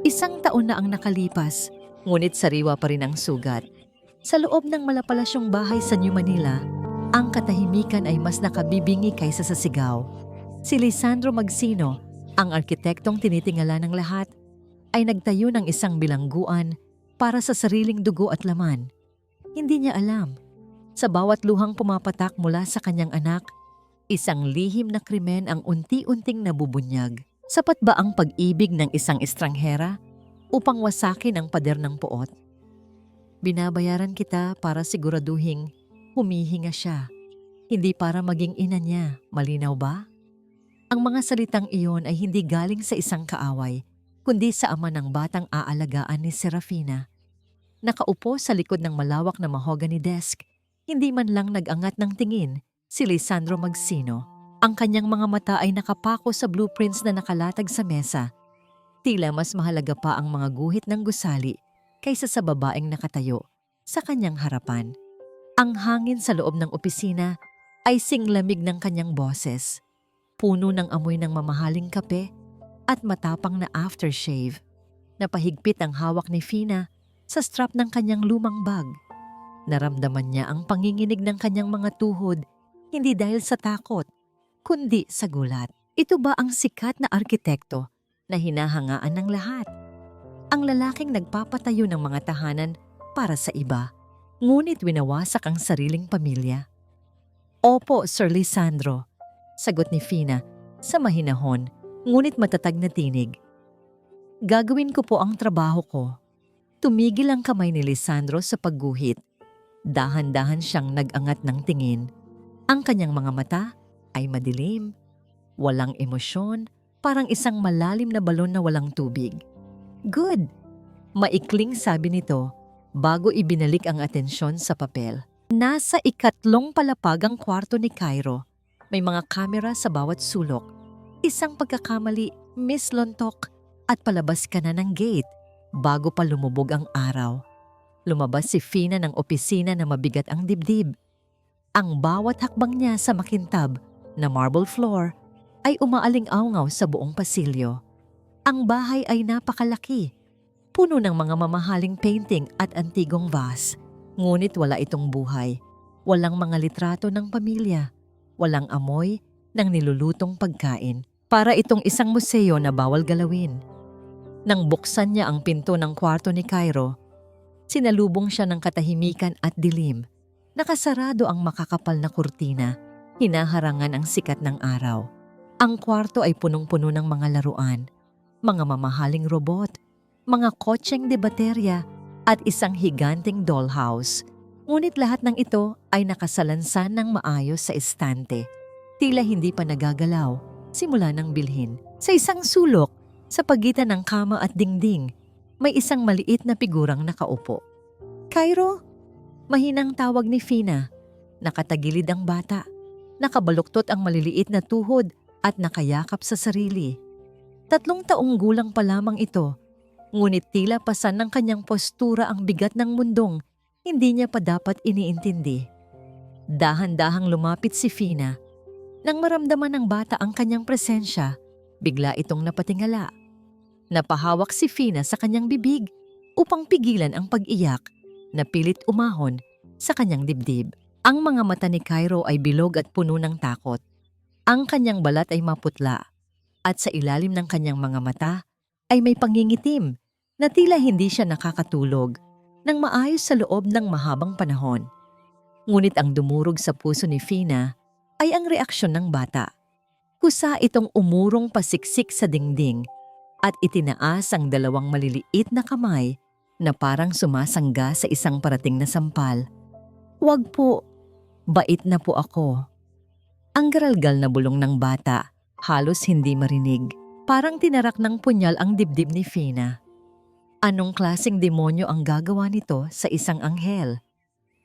1 taon na ang nakalipas, ngunit sariwa pa rin ang sugat. Sa loob ng malapalasyong bahay sa New Manila, ang katahimikan ay mas nakabibingi kaysa sa sigaw. Si Lisandro Magsino, ang arkitektong tinitingala ng lahat, ay nagtayo ng isang bilangguan para sa sariling dugo at laman. Hindi niya alam, sa bawat luhang pumapatak mula sa kanyang anak, isang lihim na krimen ang unti-unting nabubunyag. Sapat ba ang pag-ibig ng isang estranghera upang wasakin ang pader ng puot? Binabayaran kita para siguraduhing humihinga siya, hindi para maging ina niya, malinaw ba? Ang mga salitang iyon ay hindi galing sa isang kaaway, kundi sa ama ng batang aalagaan ni Serafina. Nakaupo sa likod ng malawak na mahogany desk, hindi man lang nag-angat ng tingin si Lisandro Magsino. Ang kanyang mga mata ay nakapako sa blueprints na nakalatag sa mesa. Tila mas mahalaga pa ang mga guhit ng gusali kaysa sa babaeng nakatayo sa kanyang harapan. Ang hangin sa loob ng opisina ay singlamig ng kanyang boses, puno ng amoy ng mamahaling kape at matapang na aftershave. Napahigpit ang hawak ni Fina sa strap ng kanyang lumang bag. Naramdaman niya ang panginginig ng kanyang mga tuhod, hindi dahil sa takot, kundi sa gulat. Ito ba ang sikat na arkitekto na hinahangaan ng lahat? Ang lalaking nagpapatayo ng mga tahanan para sa iba, ngunit winawasak ang sariling pamilya. Opo, Sir Lisandro, sagot ni Fina sa mahinahon, ngunit matatag na tinig. Gagawin ko po ang trabaho ko. Tumigil ang kamay ni Lisandro sa pagguhit. Dahan-dahan siyang nag-angat ng tingin. Ang kanyang mga mata ay madilim, walang emosyon, parang isang malalim na balon na walang tubig. Good! Maikling sabi nito bago ibinalik ang atensyon sa papel. Nasa 2 palapag ang kwarto ni Cairo. May mga kamera sa bawat sulok. Isang pagkakamali, mislontok, at palabas ka na ng gate bago pa lumubog ang araw. Lumabas si Fina ng opisina na mabigat ang dibdib. Ang bawat hakbang niya sa makintab na marble floor ay umaaling-awngaw sa buong pasilyo. Ang bahay ay napakalaki, puno ng mga mamahaling painting at antigong vase. Ngunit wala itong buhay. Walang mga litrato ng pamilya. Walang amoy ng nilulutong pagkain. Para itong isang museo na bawal galawin. Nang buksan niya ang pinto ng kwarto ni Cairo, sinalubong siya ng katahimikan at dilim. Nakasarado ang makakapal na kurtina. Hinaharangan ang sikat ng araw. Ang kwarto ay punong-puno ng mga laruan, mga mamahaling robot, mga kotseng de baterya at isang higanting dollhouse. Ngunit lahat ng ito ay nakasalansan ng maayos sa estante. Tila hindi pa nagagalaw simula ng bilhin. Sa isang sulok, sa pagitan ng kama at dingding, may isang maliit na figurang nakaupo. Cairo? Mahinang tawag ni Fina. Nakatagilid ang bata. Nakabaluktot ang maliliit na tuhod at nakayakap sa sarili. 3 taong gulang pa lamang ito, ngunit tila pasan ng kanyang postura ang bigat ng mundong hindi niya pa dapat iniintindi. Dahan-dahang lumapit si Fina. Nang maramdaman ng bata ang kanyang presensya, bigla itong napatingala. Napahawak si Fina sa kanyang bibig upang pigilan ang pag-iyak na pilit umahon sa kanyang dibdib. Ang mga mata ni Cairo ay bilog at puno ng takot. Ang kanyang balat ay maputla at sa ilalim ng kanyang mga mata ay may pangingitim na tila hindi siya nakakatulog ng maayos sa loob ng mahabang panahon. Ngunit ang dumurog sa puso ni Fina ay ang reaksyon ng bata. Kusa itong umurong pasiksik sa dingding at itinaas ang 2 maliliit na kamay na parang sumasangga sa isang parating na sampal. Wag po, bait na po ako. Ang garalgal na bulong ng bata, halos hindi marinig. Parang tinarak ng punyal ang dibdib ni Fina. Anong klaseng demonyo ang gagawa nito sa isang anghel?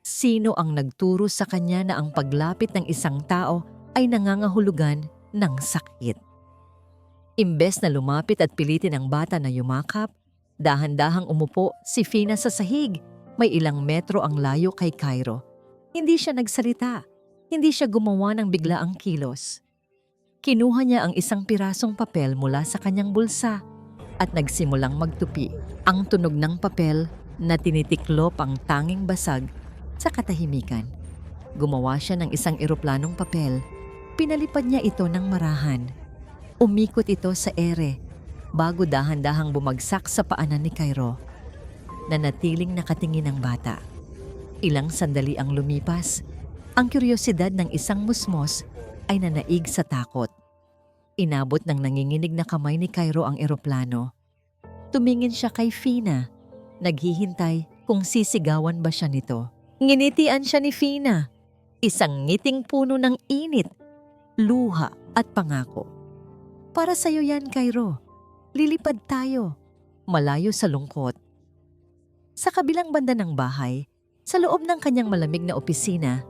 Sino ang nagturo sa kanya na ang paglapit ng isang tao ay nangangahulugan ng sakit? Imbes na lumapit at pilitin ang bata na yumakap, dahan-dahang umupo si Fina sa sahig. May ilang metro ang layo kay Cairo. Hindi siya nagsalita. Hindi siya gumawa ng biglaang kilos. Kinuha niya ang isang pirasong papel mula sa kanyang bulsa at nagsimulang magtupi. Ang tunog ng papel na tinitiklop ang tanging basag sa katahimikan. Gumawa siya ng isang eroplanong papel. Pinalipad niya ito ng marahan. Umikot ito sa ere bago dahan-dahang bumagsak sa paanan ni Cairo. Nanatiling nakatingin ang bata. Ilang sandali ang lumipas. Ang kuryosidad ng isang musmos ay nanaig sa takot. Inabot ng nanginginig na kamay ni Cairo ang eroplano. Tumingin siya kay Fina. Naghihintay kung sisigawan ba siya nito. Nginitian siya ni Fina. Isang ngiting puno ng init, luha at pangako. Para sa'yo yan, Cairo. Lilipad tayo. Malayo sa lungkot. Sa kabilang banda ng bahay, sa loob ng kanyang malamig na opisina,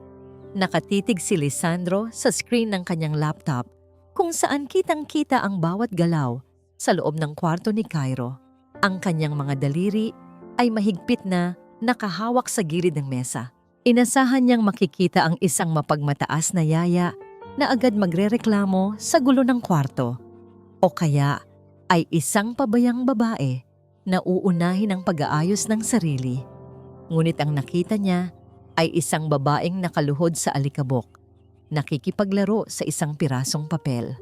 nakatitig si Lisandro sa screen ng kanyang laptop kung saan kitang-kita ang bawat galaw sa loob ng kwarto ni Cairo. Ang kanyang mga daliri ay mahigpit na nakahawak sa gilid ng mesa. Inasahan niyang makikita ang isang mapagmataas na yaya na agad magrereklamo sa gulo ng kwarto. O kaya ay isang pabayang babae na uunahin ang pag-aayos ng sarili. Ngunit ang nakita niya ay isang babaeng nakaluhod sa alikabok, nakikipaglaro sa isang pirasong papel.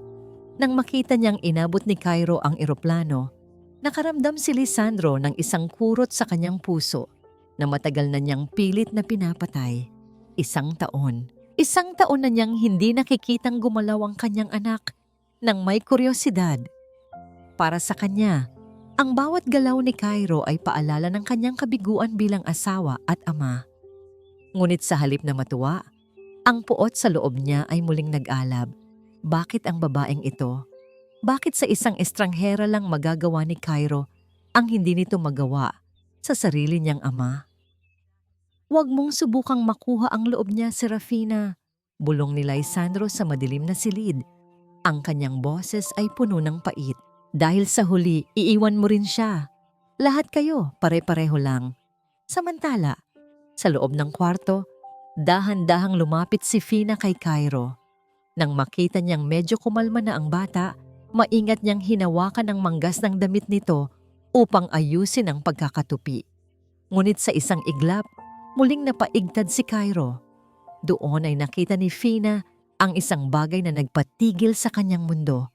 Nang makita niyang inabot ni Cairo ang eroplano, nakaramdam si Lisandro ng isang kurot sa kanyang puso na matagal na niyang pilit na pinapatay. Isang taon na niyang hindi nakikitang gumalaw ang kanyang anak nang may kuryosidad. Para sa kanya, ang bawat galaw ni Cairo ay paalala ng kanyang kabiguan bilang asawa at ama. Ngunit sa halip na matuwa, ang puot sa loob niya ay muling nag-alab. Bakit ang babaeng ito? Bakit sa isang estranghera lang magagawa ni Cairo ang hindi nito magawa sa sarili niyang ama? Huwag mong subukang makuha ang loob niya, Serafina. Bulong ni Lisandro sa madilim na silid. Ang kanyang boses ay puno ng pait. Dahil sa huli, iiwan mo rin siya. Lahat kayo, pare-pareho lang. Samantala, sa loob ng kwarto, dahan-dahang lumapit si Fina kay Cairo. Nang makita niyang medyo kumalma na ang bata, maingat niyang hinawakan ang manggas ng damit nito upang ayusin ang pagkakatupi. Ngunit sa isang iglap, muling napaigtad si Cairo. Doon ay nakita ni Fina ang isang bagay na nagpatigil sa kanyang mundo.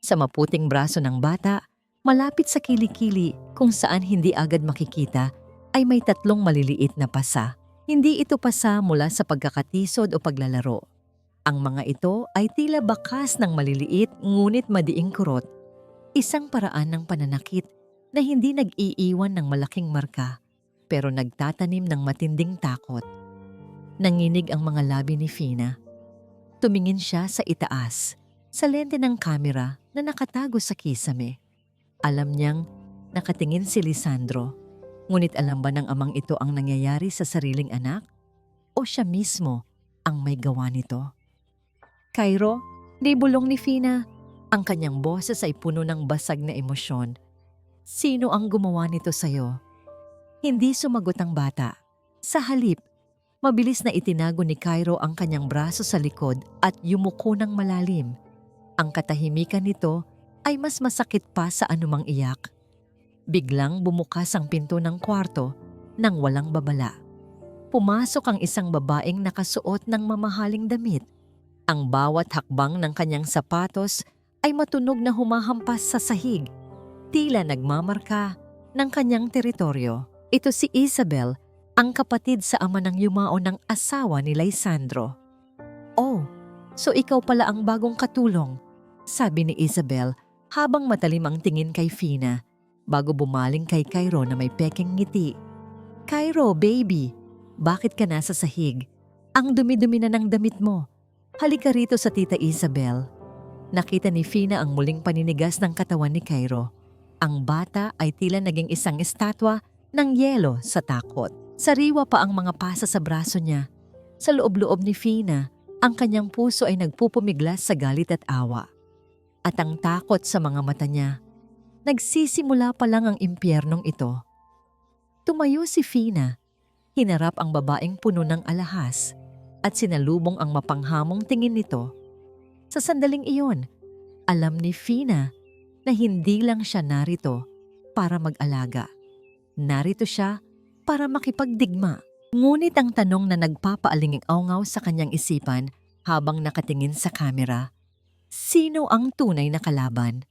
Sa maputing braso ng bata, malapit sa kilikili kung saan hindi agad makikita, ay may 3 maliliit na pasa. Hindi ito pasa mula sa pagkakatisod o paglalaro. Ang mga ito ay tila bakas ng maliliit ngunit madiing kurot. Isang paraan ng pananakit na hindi nag-iiwan ng malaking marka pero nagtatanim ng matinding takot. Nanginig ang mga labi ni Fina. Tumingin siya sa itaas, sa lente ng kamera na nakatago sa kisame. Alam niyang nakatingin si Lisandro. Ngunit alam ba ng amang ito ang nangyayari sa sariling anak? O siya mismo ang may gawa nito? Cairo, di bulong ni Fina. Ang kanyang boses ay puno ng basag na emosyon. Sino ang gumawa nito sa'yo? Hindi sumagot ang bata. Sa halip, mabilis na itinago ni Cairo ang kanyang braso sa likod at yumuko ng malalim. Ang katahimikan nito ay mas masakit pa sa anumang iyak. Biglang bumukas ang pinto ng kwarto nang walang babala. Pumasok ang isang babaeng nakasuot ng mamahaling damit. Ang bawat hakbang ng kanyang sapatos ay matunog na humahampas sa sahig, tila nagmamarka ng kanyang teritoryo. Ito si Isabel, ang kapatid sa ama ng yumao ng asawa ni Lisandro. Oh, so ikaw pala ang bagong katulong, sabi ni Isabel habang matalim ang tingin kay Fina bago bumaling kay Cairo na may pekeng ngiti. Cairo, baby, bakit ka nasa sahig? Ang dumi-dumi na ng damit mo. Halika rito sa tita Isabel. Nakita ni Fina ang muling paninigas ng katawan ni Cairo. Ang bata ay tila naging isang estatwa ng yelo sa takot. Sariwa pa ang mga pasa sa braso niya. Sa loob-loob ni Fina, ang kanyang puso ay nagpupumiglas sa galit at awa. At ang takot sa mga mata niya. Nagsisimula pa lang ang impyernong ito. Tumayo si Fina. Hinarap ang babaeng puno ng alahas at sinalubong ang mapanghamong tingin nito. Sa sandaling iyon, alam ni Fina na hindi lang siya narito para mag-alaga. Narito siya para makipagdigma. Ngunit ang tanong na nagpapaalinging-awngaw sa kanyang isipan habang nakatingin sa kamera, sino ang tunay na kalaban?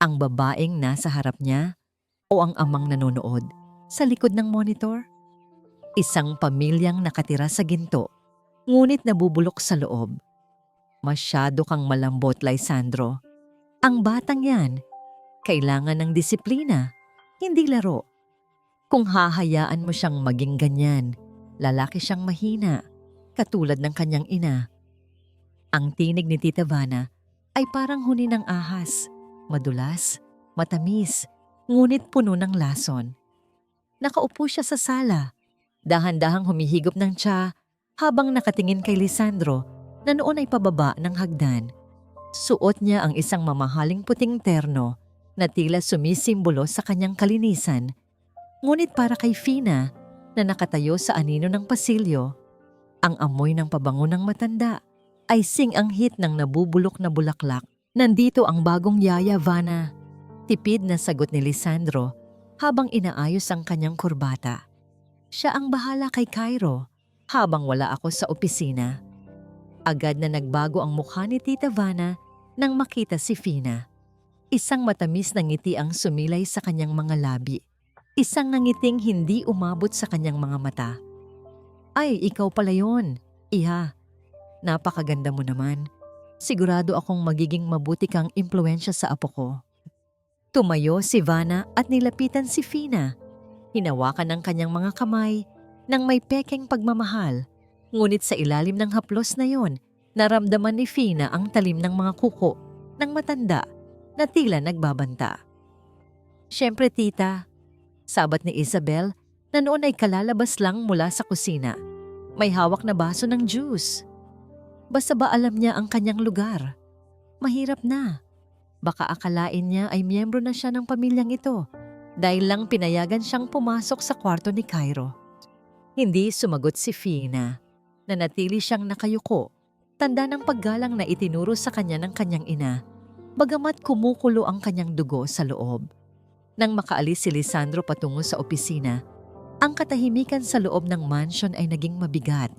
Ang babaeng nasa harap niya o ang amang nanonood sa likod ng monitor? Isang pamilyang nakatira sa ginto, ngunit nabubulok sa loob. Masyado kang malambot, Lysandro. Ang batang yan, kailangan ng disiplina, hindi laro. Kung hahayaan mo siyang maging ganyan, lalaki siyang mahina, katulad ng kanyang ina. Ang tinig ni Tita Vanna ay parang huni ng ahas, madulas, matamis, ngunit puno ng lason. Nakaupo siya sa sala, dahan-dahang humihigop ng tsa habang nakatingin kay Lisandro na noon ay pababa ng hagdan. Suot niya ang isang mamahaling puting terno na tila sumisimbolo sa kanyang kalinisan. Ngunit para kay Fina na nakatayo sa anino ng pasilyo, ang amoy ng pabango ng matanda ay sing-anghit ng nabubulok na bulaklak. Nandito ang bagong yaya, Vanna. Tipid na sagot ni Lisandro habang inaayos ang kanyang kurbata. Siya ang bahala kay Cairo habang wala ako sa opisina. Agad na nagbago ang mukha ni Tita Vanna nang makita si Fina. Isang matamis na ngiti ang sumilay sa kanyang mga labi. Isang nangiting hindi umabot sa kanyang mga mata. Ay, ikaw pala yon, iha. Napakaganda mo naman. Sigurado akong magiging mabuti kang impluensya sa apo ko. Tumayo si Vanna at nilapitan si Fina. Hinawakan ng kanyang mga kamay nang may pekeng pagmamahal. Ngunit sa ilalim ng haplos na yon, naramdaman ni Fina ang talim ng mga kuko ng matanda na tila nagbabanta. Siyempre, tita, sabat ni Isabel na noon ay kalalabas lang mula sa kusina. May hawak na baso ng juice. Basta ba alam niya ang kanyang lugar? Mahirap na. Baka akalain niya ay miyembro na siya ng pamilyang ito dahil lang pinayagan siyang pumasok sa kwarto ni Cairo. Hindi sumagot si Fina. Nanatili siyang nakayuko, tanda ng paggalang na itinuro sa kanya ng kanyang ina, bagamat kumukulo ang kanyang dugo sa loob. Nang makaalis si Lisandro patungo sa opisina, ang katahimikan sa loob ng mansion ay naging mabigat.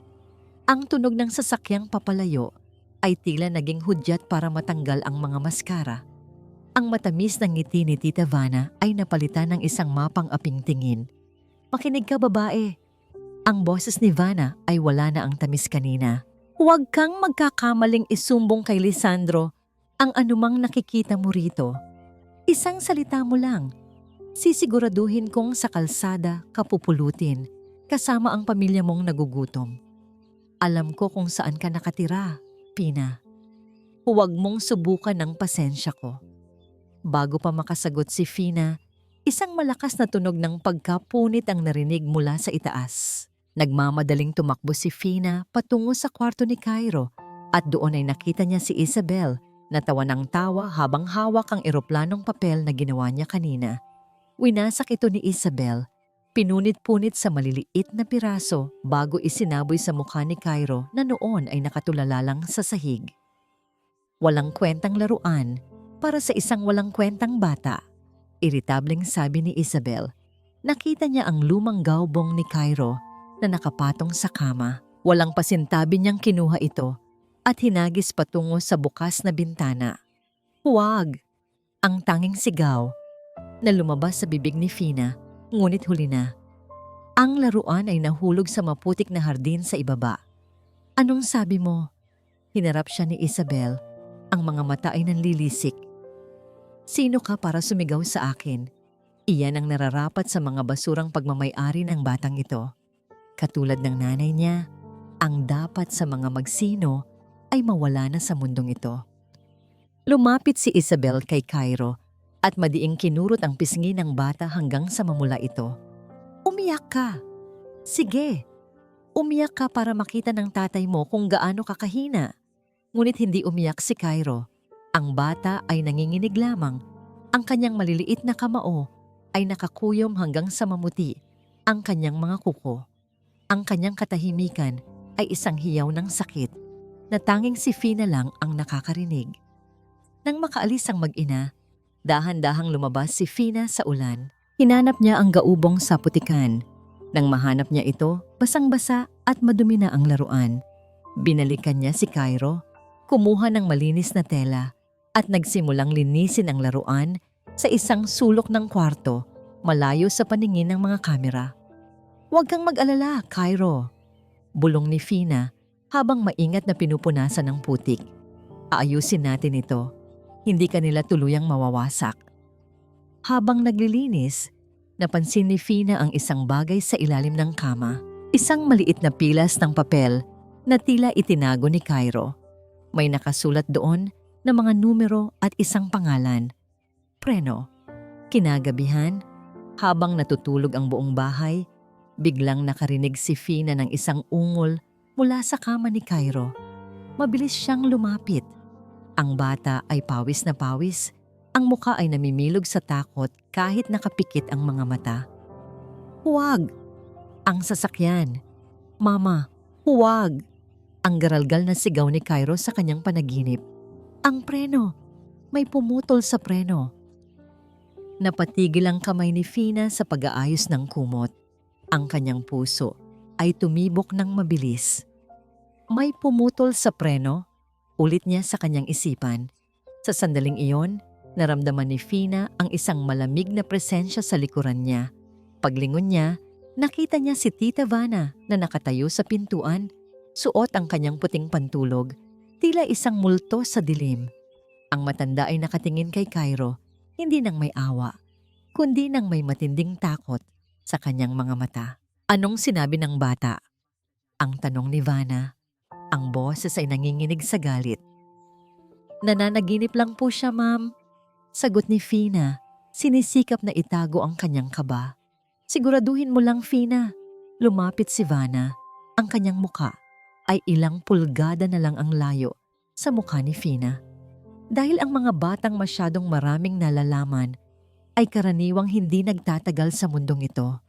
Ang tunog ng sasakyang papalayo ay tila naging hudyat para matanggal ang mga maskara. Ang matamis na ngiti ni Tita Vanna ay napalitan ng isang mapang-aping tingin. Makinig ka, babae. Ang boses ni Vanna ay wala na ang tamis kanina. Huwag kang magkakamaling isumbong kay Lisandro ang anumang nakikita mo rito. Isang salita mo lang. Sisiguraduhin kong sa kalsada kapupulutin kasama ang pamilya mong nagugutom. Alam ko kung saan ka nakatira, Fina. Huwag mong subukan ng pasensya ko. Bago pa makasagot si Fina, isang malakas na tunog ng pagkapunit ang narinig mula sa itaas. Nagmamadaling tumakbo si Fina patungo sa kwarto ni Cairo at doon ay nakita niya si Isabel na tawa ng tawa habang hawak ang eroplanong papel na ginawa niya kanina. Winasak ito ni Isabel, pinunit-punit sa maliliit na piraso bago isinaboy sa mukha ni Cairo na noon ay nakatulala lang sa sahig. Walang kwentang laruan para sa isang walang kwentang bata. Iritableng sabi ni Isabel. Nakita niya ang lumang gaubong ni Cairo na nakapatong sa kama. Walang pasintabi niyang kinuha ito at hinagis patungo sa bukas na bintana. Huwag! Ang tanging sigaw na lumabas sa bibig ni Fina, ngunit huli na. Ang laruan ay nahulog sa maputik na hardin sa ibaba. Anong sabi mo? Hinarap siya ni Isabel. Ang mga mata ay nanlilisik. Sino ka para sumigaw sa akin? Iyan ang nararapat sa mga basurang pagmamay-ari ng batang ito. Katulad ng nanay niya, ang dapat sa mga magsino ay mawala na sa mundong ito. Lumapit si Isabel kay Cairo at madiing kinurot ang pisngi ng bata hanggang sa mamula ito. Umiyak ka. Sige, umiyak ka para makita ng tatay mo kung gaano ka kahina. Ngunit hindi umiyak si Cairo. Ang bata ay nanginginig lamang. Ang kanyang maliliit na kamao ay nakakuyom hanggang sa mamuti ang kanyang mga kuko. Ang kanyang katahimikan ay isang hiyaw ng sakit na tanging si Fina lang ang nakakarinig. Nang makaalis ang mag-ina, Dahan-dahang lumabas si Fina sa ulan. Hinanap niya ang gaubong sa putikan. Nang mahanap niya ito, basang-basa at madumi na ang laruan. Binalikan niya si Cairo, kumuha ng malinis na tela at nagsimulang linisin ang laruan sa isang sulok ng kwarto malayo sa paningin ng mga kamera. "Huwag kang mag-alala, Cairo," bulong ni Fina habang maingat na pinupunasan ng putik. "Aayusin natin ito. Hindi kanila tuluyang mawawasak." Habang naglilinis, napansin ni Fina ang isang bagay sa ilalim ng kama. Isang maliit na pilas ng papel na tila itinago ni Cairo. May nakasulat doon na mga numero at isang pangalan. Preno. Kinagabihan, habang natutulog ang buong bahay, biglang nakarinig si Fina ng isang ungol mula sa kama ni Cairo. Mabilis siyang lumapit. Ang bata ay pawis na pawis. Ang muka ay namimilog sa takot kahit nakapikit ang mga mata. "Huwag!" Ang sasakyan. "Mama, huwag!" Ang garalgal na sigaw ni Cairo sa kanyang panaginip. "Ang preno! May pumutol sa preno!" Napatigil ang kamay ni Fina sa pag-aayos ng kumot. Ang kanyang puso ay tumibok ng mabilis. "May pumutol sa preno?" Ulit niya sa kanyang isipan. Sa sandaling iyon, naramdaman ni Fina ang isang malamig na presensya sa likuran niya. Paglingon niya, nakita niya si Tita Vana na nakatayo sa pintuan. Suot ang kanyang puting pantulog, tila isang multo sa dilim. Ang matanda ay nakatingin kay Cairo, hindi nang may awa, kundi nang may matinding takot sa kanyang mga mata. "Anong sinabi ng bata?" ang tanong ni Vana. Ang boses ay nanginginig sa galit. "Nananaginip lang po siya, ma'am," sagot ni Fina. Sinisikap na itago ang kanyang kaba. "Siguraduhin mo lang, Fina." Lumapit si Vana. Ang kanyang muka ay ilang pulgada na lang ang layo sa mukha ni Fina. Dahil ang mga batang masyadong maraming nalalaman ay karaniwang hindi nagtatagal sa mundong ito.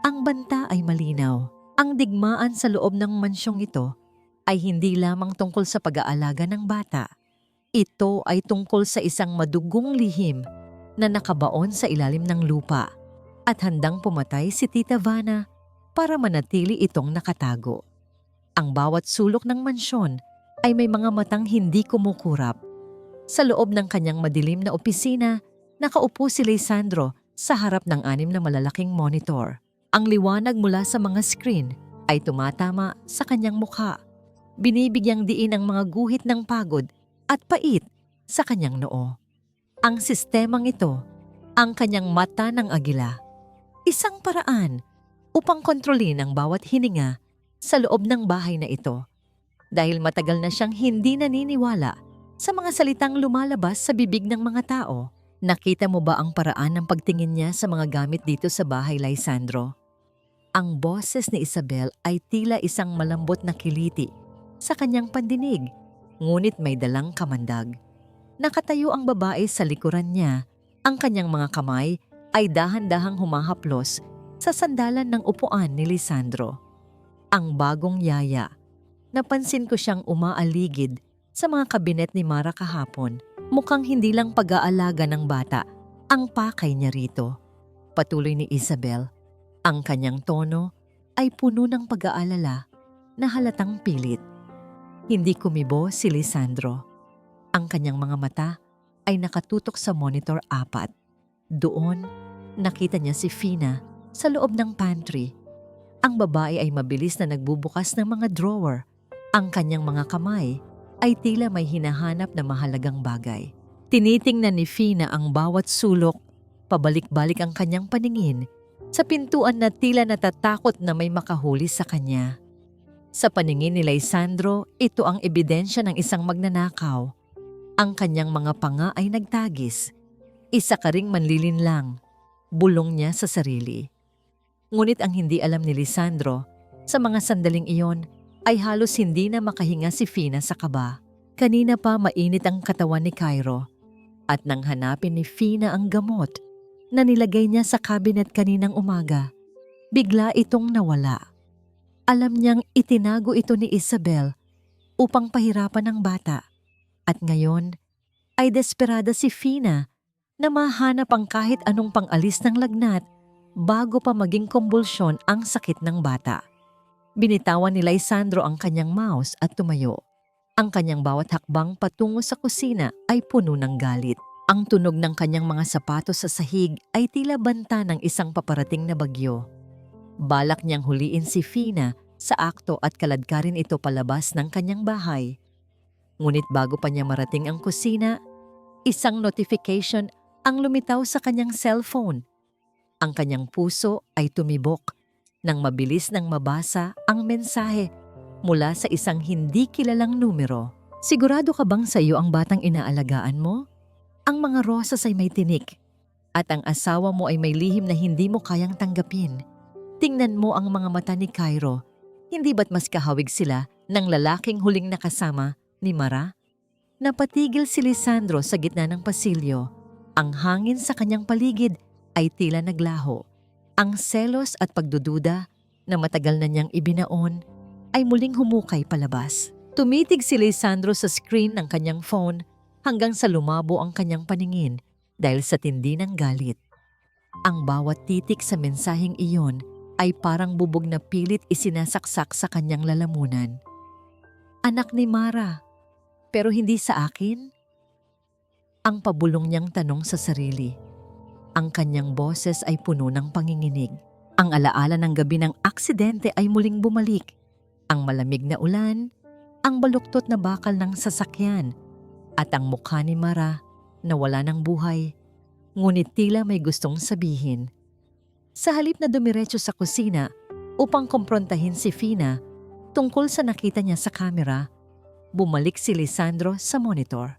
Ang banta ay malinaw. Ang digmaan sa loob ng mansyong ito ay hindi lamang tungkol sa pag-aalaga ng bata. Ito ay tungkol sa isang madugong lihim na nakabaon sa ilalim ng lupa at handang pumatay si Tita Vana para manatili itong nakatago. Ang bawat sulok ng mansyon ay may mga matang hindi kumukurap. Sa loob ng kanyang madilim na opisina, nakaupo si Lisandro sa harap ng 6 na malalaking monitor. Ang liwanag mula sa mga screen ay tumatama sa kanyang mukha. Binibigyang diin ang mga guhit ng pagod at pait sa kanyang noo. Ang sistemang ito, ang kanyang mata ng agila. Isang paraan upang kontrolin ang bawat hininga sa loob ng bahay na ito. Dahil matagal na siyang hindi naniniwala sa mga salitang lumalabas sa bibig ng mga tao. Nakita mo ba ang paraan ng pagtingin niya sa mga gamit dito sa bahay, Lisandro? Ang boses ni Isabel ay tila isang malambot na kiliti sa kanyang pandinig, ngunit may dalang kamandag. Nakatayo ang babae sa likuran niya. Ang kanyang mga kamay ay dahan-dahang humahaplos sa sandalan ng upuan ni Lisandro. Ang bagong yaya. Napansin ko siyang umaaligid sa mga kabinet ni Mara kahapon. Mukhang hindi lang pag-aalaga ng bata ang pakay niya rito. Patuloy ni Isabel. Ang kanyang tono ay puno ng pag-aalala na halatang pilit. Hindi kumibo si Lisandro. Ang kanyang mga mata ay nakatutok sa monitor 4. Doon, nakita niya si Fina sa loob ng pantry. Ang babae ay mabilis na nagbubukas ng mga drawer. Ang kanyang mga kamay ay tila may hinahanap na mahalagang bagay. Tinitingnan ni Fina ang bawat sulok. Pabalik-balik ang kanyang paningin sa pintuan na tila natatakot na may makahuli sa kanya. Sa paningin ni Lisandro, ito ang ebidensya ng isang magnanakaw. Ang kanyang mga panga ay nagtagis. Isa ka ring manlilinlang, bulong niya sa sarili. Ngunit ang hindi alam ni Lisandro, sa mga sandaling iyon ay halos hindi na makahinga si Fina sa kaba. Kanina pa mainit ang katawan ni Cairo at nang hanapin ni Fina ang gamot na nilagay niya sa cabinet kaninang umaga, bigla itong nawala. Alam niyang itinago ito ni Isabel upang pahirapan ang bata. At ngayon ay desperada si Fina na mahanap ang kahit anong pang-alis ng lagnat bago pa maging kumbulsyon ang sakit ng bata. Binitawan ni Lysandro ang kanyang mouse at tumayo. Ang kanyang bawat hakbang patungo sa kusina ay puno ng galit. Ang tunog ng kanyang mga sapatos sa sahig ay tila banta ng isang paparating na bagyo. Balak niyang huliin si Fina sa akto at kaladkarin ito palabas ng kanyang bahay. Ngunit bago pa niya marating ang kusina, isang notification ang lumitaw sa kanyang cellphone. Ang kanyang puso ay tumibok nang mabilis nang mabasa ang mensahe mula sa isang hindi kilalang numero. Sigurado ka bang sa iyo ang batang inaalagaan mo? Ang mga rosas ay may tinik at ang asawa mo ay may lihim na hindi mo kayang tanggapin. Tingnan mo ang mga mata ni Cairo. Hindi ba't mas kahawig sila ng lalaking huling nakasama ni Mara? Napatigil si Lisandro sa gitna ng pasilyo. Ang hangin sa kanyang paligid ay tila naglaho. Ang selos at pagdududa na matagal na niyang ibinaon ay muling humukay palabas. Tumitig si Lisandro sa screen ng kanyang phone hanggang sa lumabo ang kanyang paningin dahil sa tindi ng galit. Ang bawat titik sa mensaheng iyon ay parang bubog na pilit isinasaksak sa kanyang lalamunan. Anak ni Mara, pero hindi sa akin? Ang pabulong niyang tanong sa sarili. Ang kanyang boses ay puno ng panginginig. Ang alaala ng gabi ng aksidente ay muling bumalik. Ang malamig na ulan, ang baluktot na bakal ng sasakyan, at ang mukha ni Mara na wala ng buhay, ngunit tila may gustong sabihin. Sa halip na dumiretso sa kusina upang kumprontahin si Fina tungkol sa nakita niya sa kamera, bumalik si Lisandro sa monitor.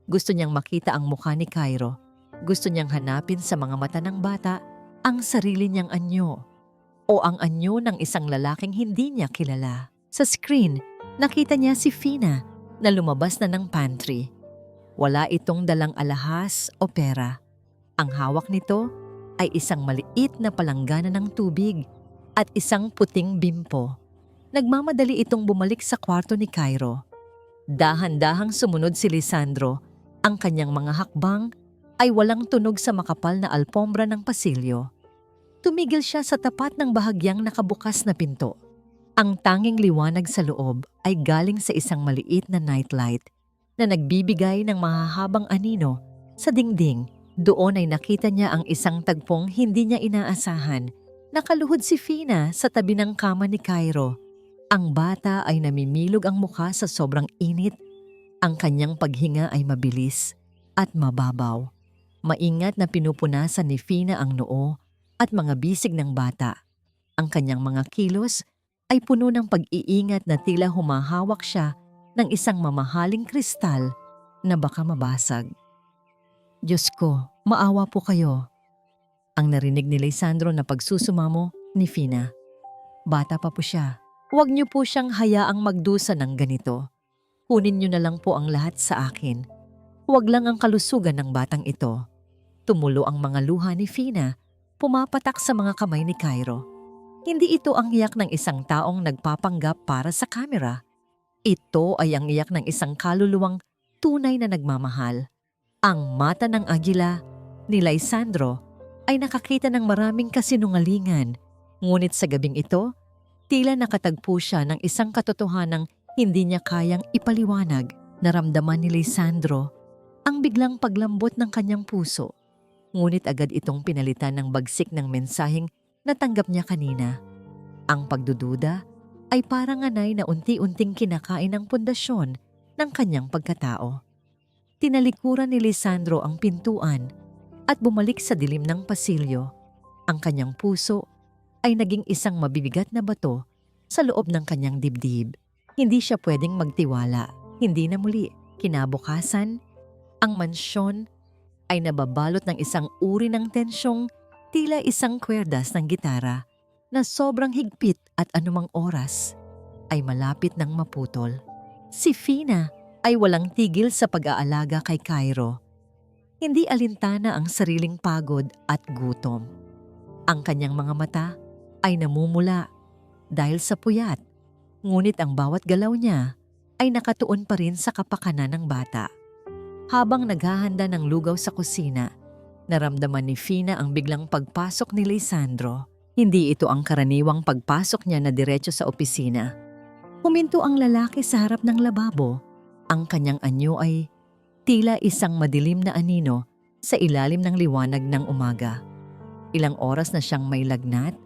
Gusto niyang makita ang mukha ni Cairo. Gusto niyang hanapin sa mga mata ng bata ang sarili niyang anyo o ang anyo ng isang lalaking hindi niya kilala. Sa screen, nakita niya si Fina na lumabas na ng pantry. Wala itong dalang alahas o pera. Ang hawak nito ay isang maliit na palanggana ng tubig at isang puting bimpo. Nagmamadali itong bumalik sa kwarto ni Cairo. Dahan-dahang sumunod si Lisandro. Ang kanyang mga hakbang ay walang tunog sa makapal na alpombra ng pasilyo. Tumigil siya sa tapat ng bahagyang nakabukas na pinto. Ang tanging liwanag sa loob ay galing sa isang maliit na nightlight na nagbibigay ng mahahabang anino sa dingding. Doon ay nakita niya ang isang tagpong hindi niya inaasahan. Nakaluhod si Fina sa tabi ng kama ni Cairo. Ang bata ay namimilog ang mukha sa sobrang init. Ang kanyang paghinga ay mabilis at mababaw. Maingat na pinupunasan ni Fina ang noo at mga bisig ng bata. Ang kanyang mga kilos ay puno ng pag-iingat na tila humahawak siya ng isang mamahaling kristal na baka mabasag. Diyos ko, maawa po kayo. Ang narinig ni Lisandro na pagsusumamo ni Fina. Bata pa po siya. Huwag niyo po siyang hayaang magdusa ng ganito. Kunin niyo na lang po ang lahat sa akin. Huwag lang ang kalusugan ng batang ito. Tumulo ang mga luha ni Fina, pumapatak sa mga kamay ni Cairo. Hindi ito ang iyak ng isang taong nagpapanggap para sa kamera. Ito ay ang iyak ng isang kaluluwang tunay na nagmamahal. Ang mata ng agila ni Lysandro ay nakakita ng maraming kasinungalingan. Ngunit sa gabing ito, tila nakatagpo siya ng isang katotohanang hindi niya kayang ipaliwanag. Naramdaman ni Lysandro ang biglang paglambot ng kanyang puso. Ngunit agad itong pinalitan ng bagsik ng mensaheng natanggap niya kanina. Ang pagdududa ay parang anay na unti-unting kinakain ang pundasyon ng kanyang pagkatao. Tinalikuran ni Lisandro ang pintuan at bumalik sa dilim ng pasilyo. Ang kanyang puso ay naging isang mabibigat na bato sa loob ng kanyang dibdib. Hindi siya pwedeng magtiwala. Hindi na muli. Kinabukasan, ang mansyon ay nababalot ng isang uri ng tensyong tila isang kwerdas ng gitara na sobrang higpit at anumang oras ay malapit ng maputol. Si Fina ay walang tigil sa pag-aalaga kay Cairo. Hindi alintana ang sariling pagod at gutom. Ang kanyang mga mata ay namumula dahil sa puyat, ngunit ang bawat galaw niya ay nakatuon pa rin sa kapakanan ng bata. Habang naghahanda ng lugaw sa kusina, naramdaman ni Fina ang biglang pagpasok ni Lisandro. Hindi ito ang karaniwang pagpasok niya na diretso sa opisina. Huminto ang lalaki sa harap ng lababo. Ang kanyang anyo ay tila isang madilim na anino sa ilalim ng liwanag ng umaga. Ilang oras na siyang may lagnat?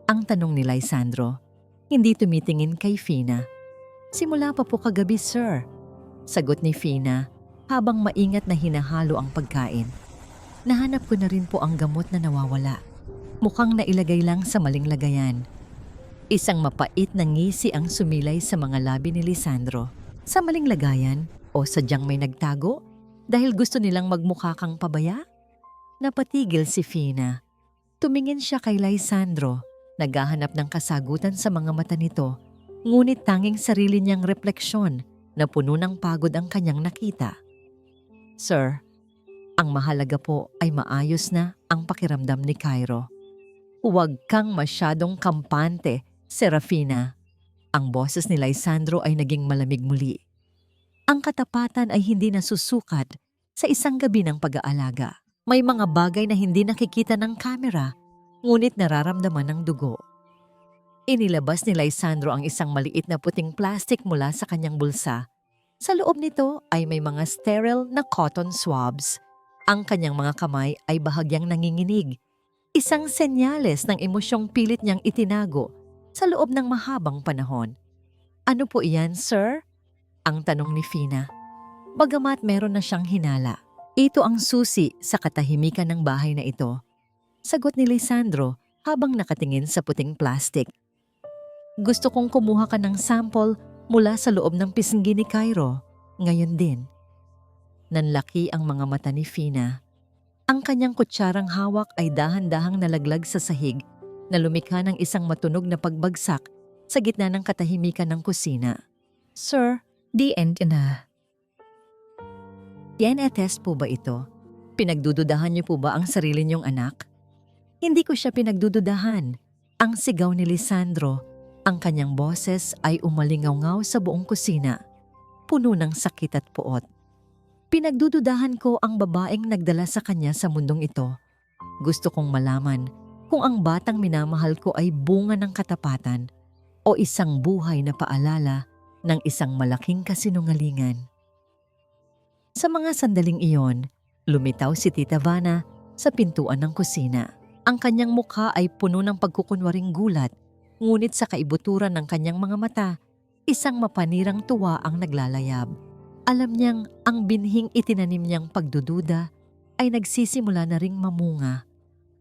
Ang tanong ni Lisandro. Hindi tumitingin kay Fina. Simula pa po kagabi, sir. Sagot ni Fina habang maingat na hinahalo ang pagkain. Nahanap ko na rin po ang gamot na nawawala. Mukhang nailagay lang sa maling lagayan. Isang mapait na ngisi ang sumilay sa mga labi ni Lisandro. Sa maling lagayan o sadyang may nagtago dahil gusto nilang magmukha kang pabaya? Napatigil si Fina. Tumingin siya kay Lisandro, naghahanap ng kasagutan sa mga mata nito, ngunit tanging sarili niyang refleksyon na puno ng pagod ang kanyang nakita. Sir, ang mahalaga po ay maayos na ang pakiramdam ni Cairo. Huwag kang masyadong kampante, Serafina. Ang boses ni Lisandro ay naging malamig muli. Ang katapatan ay hindi nasusukat sa isang gabi ng pag-aalaga. May mga bagay na hindi nakikita ng kamera, ngunit nararamdaman ng dugo. Inilabas ni Lisandro ang isang maliit na puting plastic mula sa kanyang bulsa. Sa loob nito ay may mga sterile na cotton swabs. Ang kanyang mga kamay ay bahagyang nanginginig. Isang senyales ng emosyong pilit niyang itinago sa loob ng mahabang panahon. Ano po iyan, sir? Ang tanong ni Fina. Bagamat meron na siyang hinala, ito ang susi sa katahimikan ng bahay na ito. Sagot ni Lisandro habang nakatingin sa puting plastic. Gusto kong kumuha ka ng sample mula sa loob ng pisngi ni Cairo. Ngayon din. Nanlaki ang mga mata ni Fina. Ang kanyang kutsarang hawak ay dahan-dahang nalaglag sa sahig na lumikha ng isang matunog na pagbagsak sa gitna ng katahimikan ng kusina. Sir, DNA na. DNA test po ba ito? Pinagdududahan niyo po ba ang sarili niyong anak? Hindi ko siya pinagdududahan. Ang sigaw ni Lisandro, ang kanyang boses ay umalingaw-ngaw sa buong kusina, puno ng sakit at puot. Pinagdududahan ko ang babaeng nagdala sa kanya sa mundong ito. Gusto kong malaman kung ang batang minamahal ko ay bunga ng katapatan o isang buhay na paalala ng isang malaking kasinungalingan. Sa mga sandaling iyon, lumitaw si Tita Vanna sa pintuan ng kusina. Ang kanyang mukha ay puno ng pagkukunwaring gulat, ngunit sa kaibuturan ng kanyang mga mata, isang mapanirang tuwa ang naglalayab. Alam niyang ang binhing itinanim niyang pagdududa ay nagsisimula na ring mamunga.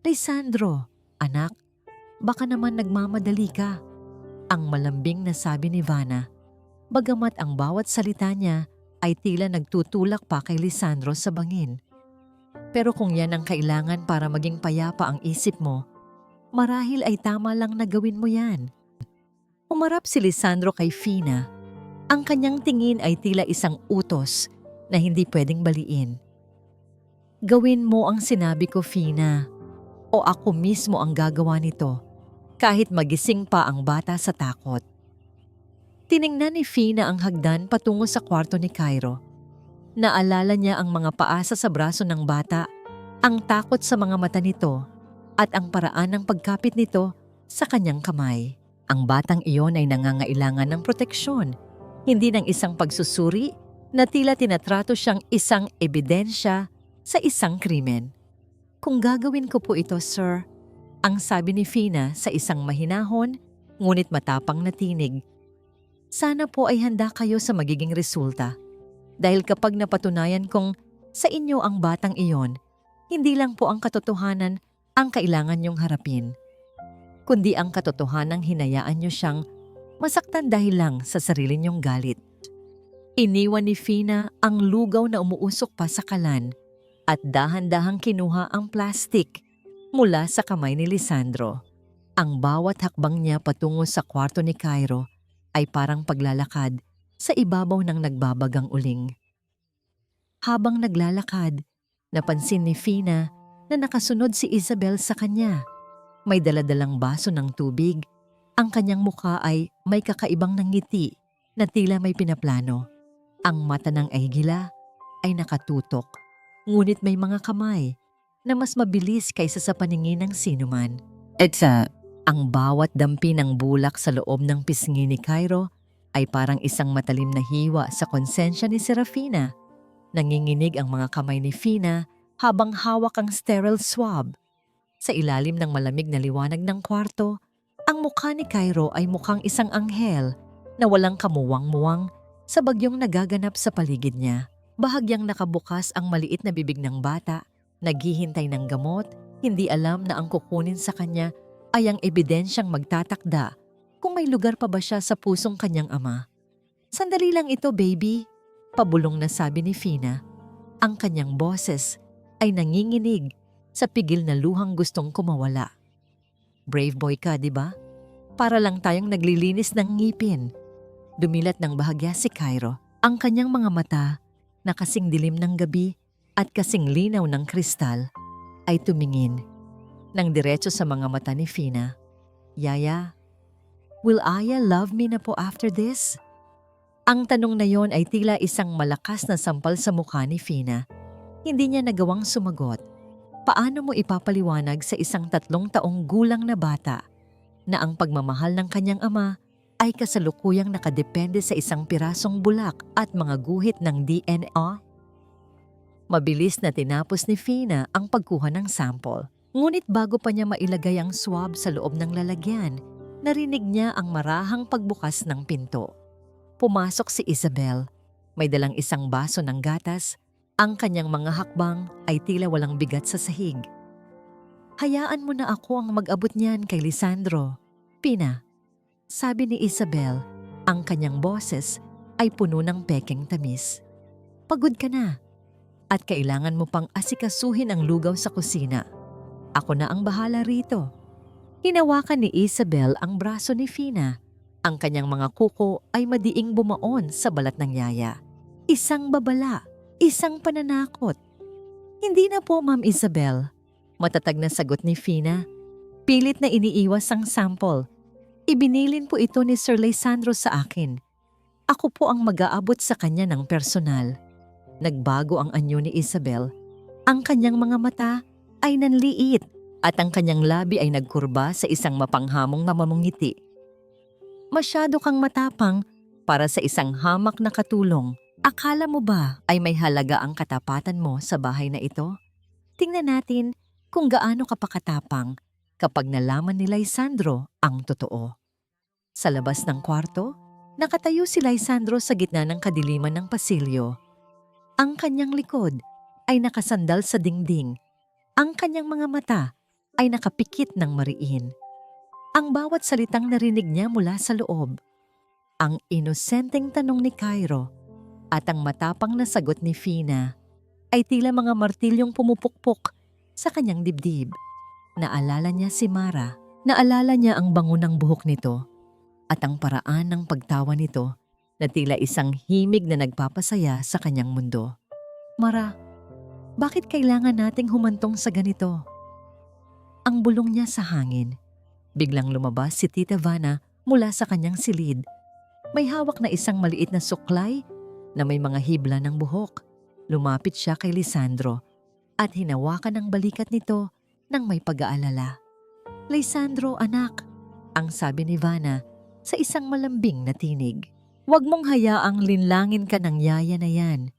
Lisandro, anak, baka naman nagmamadali ka. Ang malambing na sabi ni Vanna, bagamat ang bawat salita niya ay tila nagtutulak pa kay Lisandro sa bangin. Pero kung yan ang kailangan para maging payapa ang isip mo, marahil ay tama lang na gawin mo yan. Umarap si Lisandro kay Fina. Ang kanyang tingin ay tila isang utos na hindi pwedeng baliin. Gawin mo ang sinabi ko, Fina, o ako mismo ang gagawa nito, kahit magising pa ang bata sa takot. Tiningnan ni Fina ang hagdan patungo sa kwarto ni Cairo. Naalala niya ang mga paasa sa braso ng bata, ang takot sa mga mata nito, at ang paraan ng pagkapit nito sa kanyang kamay. Ang batang iyon ay nangangailangan ng proteksyon, hindi ng isang pagsusuri na tila tinatrato siyang isang ebidensya sa isang krimen. Kung gagawin ko po ito, sir, ang sabi ni Fina sa isang mahinahon ngunit matapang na tinig. Sana po ay handa kayo sa magiging resulta. Dahil kapag napatunayan kong sa inyo ang batang iyon, hindi lang po ang katotohanan ang kailangan niyong harapin, kundi ang katotohanang hinayaan niyo siyang masaktan dahil lang sa sarili niyong galit. Iniwan ni Fina ang lugaw na umuusok pa sa kalan at dahan-dahang kinuha ang plastik mula sa kamay ni Lisandro. Ang bawat hakbang niya patungo sa kwarto ni Cairo ay parang paglalakad sa ibabaw ng nagbabagang uling. Habang naglalakad, napansin ni Fina na nakasunod si Isabel sa kanya. May daladalang baso ng tubig. Ang kanyang mukha ay may kakaibang ngiti na tila may pinaplano. Ang mata ng Aygila ay nakatutok, ngunit may mga kamay na mas mabilis kaysa sa paningin ng sinuman. Ang bawat dampi ng bulak sa loob ng pisngi ni Cairo ay parang isang matalim na hiwa sa konsensya ni Serafina. Nanginginig ang mga kamay ni Fina habang hawak ang sterile swab. Sa ilalim ng malamig na liwanag ng kwarto, ang mukha ni Cairo ay mukhang isang anghel na walang kamuwang-muwang sa bagyong nagaganap sa paligid niya. Bahagyang nakabukas ang maliit na bibig ng bata, naghihintay ng gamot, hindi alam na ang kukunin sa kanya ay ang ebidensyang magtatakda kung may lugar pa ba siya sa pusong kanyang ama. "Sandali lang ito, baby," pabulong na sabi ni Fina. Ang kanyang boses ay nanginginig sa pigil na luhang gustong kumawala. "Brave boy ka, di ba? Para lang tayong naglilinis ng ngipin." Dumilat ng bahagya si Cairo. Ang kanyang mga mata na kasing dilim ng gabi at kasing linaw ng kristal ay tumingin nang diretso sa mga mata ni Fina. "Yaya, will Aya love me na po after this?" Ang tanong na yon ay tila isang malakas na sampal sa mukha ni Fina. Hindi niya nagawang sumagot. Paano mo ipapaliwanag sa isang 3 taong gulang na bata na ang pagmamahal ng kanyang ama ay kasalukuyang nakadepende sa isang pirasong bulak at mga guhit ng DNA? Mabilis na tinapos ni Fina ang pagkuha ng sample. Ngunit bago pa niya mailagay ang swab sa loob ng lalagyan, narinig niya ang marahang pagbukas ng pinto. Pumasok si Isabel. May dalang isang baso ng gatas. Ang kanyang mga hakbang ay tila walang bigat sa sahig. "Hayaan mo na ako ang mag-abot niyan kay Lisandro, Fina," sabi ni Isabel. Ang kanyang boses ay puno ng pekeng tamis. "Pagod ka na at kailangan mo pang asikasuhin ang lugaw sa kusina. Ako na ang bahala rito." Hinawakan ni Isabel ang braso ni Fina. Ang kanyang mga kuko ay madiing bumaon sa balat ng yaya. Isang babala, isang pananakot. "Hindi na po, Ma'am Isabel," matatag na sagot ni Fina. Pilit na iniiwas ang sample. "Ibinilin po ito ni Sir Lisandro sa akin. Ako po ang mag-aabot sa kanya ng personal." Nagbago ang anyo ni Isabel. Ang kanyang mga mata ay nanliit at ang kanyang labi ay nagkurba sa isang mapanghamong mamamungiti. "Masyado kang matapang para sa isang hamak na katulong. Akala mo ba ay may halaga ang katapatan mo sa bahay na ito? Tingnan natin kung gaano ka pa katapang kapag nalaman ni Lisandro ang totoo." Sa labas ng kwarto, nakatayo si Lisandro sa gitna ng kadiliman ng pasilyo. Ang kanyang likod ay nakasandal sa dingding. Ang kanyang mga mata ay nakapikit ng mariin. Ang bawat salitang narinig niya mula sa loob. Ang inosenteng tanong ni Cairo at ang matapang na sagot ni Fina ay tila mga martilyong pumupukpok sa kanyang dibdib. Naalala niya si Mara. Naalala niya ang bango ng buhok nito at ang paraan ng pagtawa nito na tila isang himig na nagpapasaya sa kanyang mundo. "Mara, bakit kailangan nating humantong sa ganito?" Ang bulong niya sa hangin. Biglang lumabas si Tita Vanna mula sa kanyang silid. May hawak na isang maliit na suklay na may mga hibla ng buhok. Lumapit siya kay Lisandro at hinawakan ang balikat nito nang may pag-aalala. "Lisandro, anak," ang sabi ni Vanna sa isang malambing na tinig. "Huwag mong hayaang linlangin ka ng yaya na yan.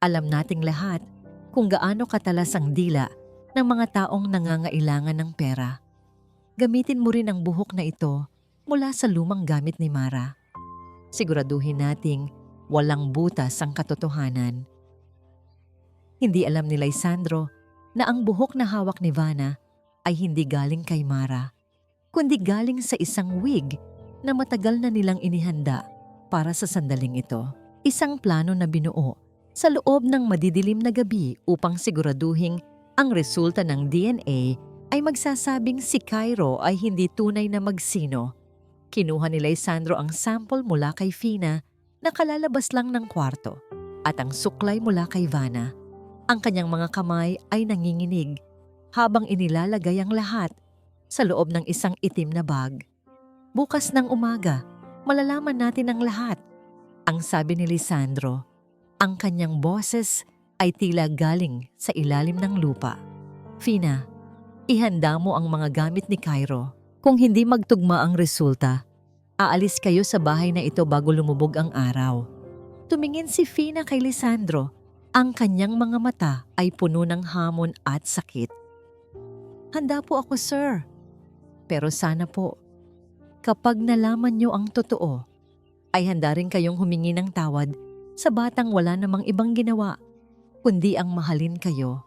Alam nating lahat kung gaano katalas ang dila ng mga taong nangangailangan ng pera. Gamitin mo rin ang buhok na ito mula sa lumang gamit ni Mara. Siguraduhin nating walang butas ang katotohanan." Hindi alam ni Lisandro na ang buhok na hawak ni Vanna ay hindi galing kay Mara, kundi galing sa isang wig na matagal na nilang inihanda para sa sandaling ito. Isang plano na binuo sa loob ng madidilim na gabi upang siguraduhin ang resulta ng DNA ay magsasabing si Cairo ay hindi tunay na magsino. Kinuha ni Lisandro ang sample mula kay Fina na kalalabas lang ng kwarto at ang suklay mula kay Vanna. Ang kanyang mga kamay ay nanginginig habang inilalagay ang lahat sa loob ng isang itim na bag. "Bukas ng umaga, malalaman natin ang lahat," ang sabi ni Lisandro. Ang kanyang boses ay tila galing sa ilalim ng lupa. Fina, ihanda mo ang mga gamit ni Cairo. Kung hindi magtugma ang resulta, aalis kayo sa bahay na ito bago lumubog ang araw. Tumingin si Fina kay Lisandro. Ang kanyang mga mata ay puno ng hamon at sakit. Handa po ako, sir. Pero sana po, kapag nalaman niyo ang totoo, ay handa rin kayong humingi ng tawad sa batang wala namang ibang ginawa, kundi ang mahalin kayo.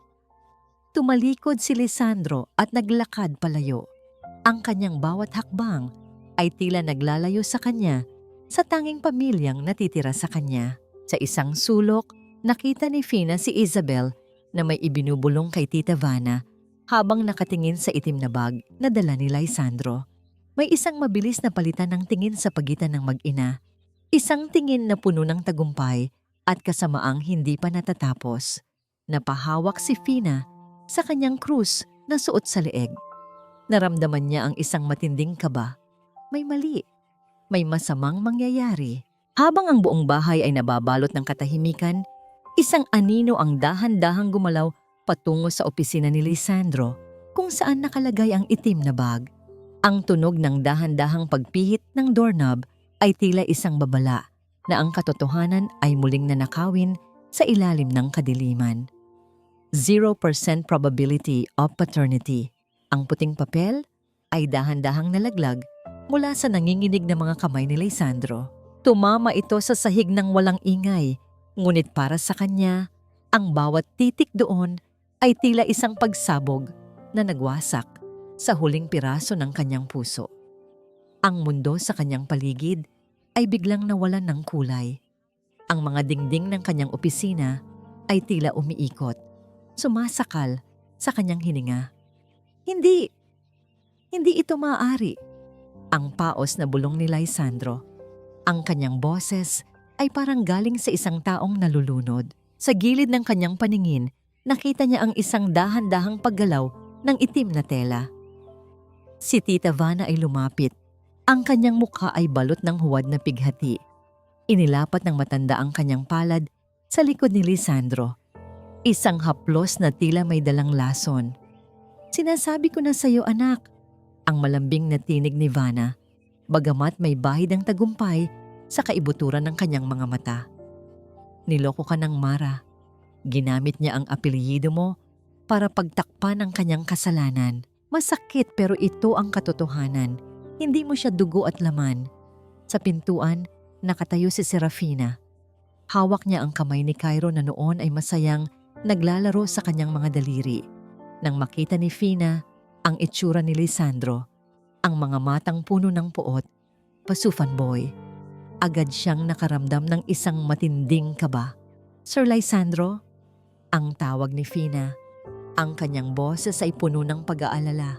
Tumalikod si Lisandro at naglakad palayo. Ang kanyang bawat hakbang ay tila naglalayo sa kanya sa tanging pamilyang natitira sa kanya. Sa isang sulok, nakita ni Fina si Isabel na may ibinubulong kay Tita Vanna habang nakatingin sa itim na bag na dala ni Lisandro. May isang mabilis na palitan ng tingin sa pagitan ng mag-ina. Isang tingin na puno ng tagumpay at kasamaang hindi pa natatapos. Napahawak si Fina sa kanyang krus na suot sa leeg. Naramdaman niya ang isang matinding kaba. May mali. May masamang mangyayari. Habang ang buong bahay ay nababalot ng katahimikan, isang anino ang dahan-dahang gumalaw patungo sa opisina ni Lisandro kung saan nakalagay ang itim na bag. Ang tunog ng dahan-dahang pagpihit ng doorknob ay tila isang babala na ang katotohanan ay muling nanakawin sa ilalim ng kadiliman. 0% probability of paternity. Ang puting papel ay dahan-dahang nalaglag mula sa nanginginig na mga kamay ni Lisandro. Tumama ito sa sahig ng walang ingay, ngunit para sa kanya, ang bawat titik doon ay tila isang pagsabog na nagwasak sa huling piraso ng kanyang puso. Ang mundo sa kanyang paligid ay biglang nawalan ng kulay. Ang mga dingding ng kanyang opisina ay tila umiikot, sumasakal sa kanyang hininga. Hindi ito maaari. Ang paos na bulong ni Lisandro. Ang kanyang boses ay parang galing sa isang taong nalulunod. Sa gilid ng kanyang paningin, nakita niya ang isang dahan-dahang paggalaw ng itim na tela. Si Tita Vanna ay lumapit. Ang kanyang mukha ay balot ng huwad na pighati. Inilapat ng matanda ang kanyang palad sa likod ni Lisandro. Isang haplos na tila may dalang lason. Sinasabi ko na sa iyo, anak, ang malambing na tinig ni Vanna, bagamat may bahid ang tagumpay sa kaibuturan ng kanyang mga mata. Niloko ka ng Mara. Ginamit niya ang apelyido mo para pagtakpan ang kanyang kasalanan. Masakit pero ito ang katotohanan. Hindi mo siya dugo at laman. Sa pintuan, nakatayo si Serafina. Hawak niya ang kamay ni Cairo na noon ay masayang naglalaro sa kanyang mga daliri. Nang makita ni Fina ang itsura ni Lisandro, ang mga matang puno ng puot, pasufan boy, agad siyang nakaramdam ng isang matinding kaba. Sir Lisandro, ang tawag ni Fina. Ang kanyang boses ay puno ng pag-aalala.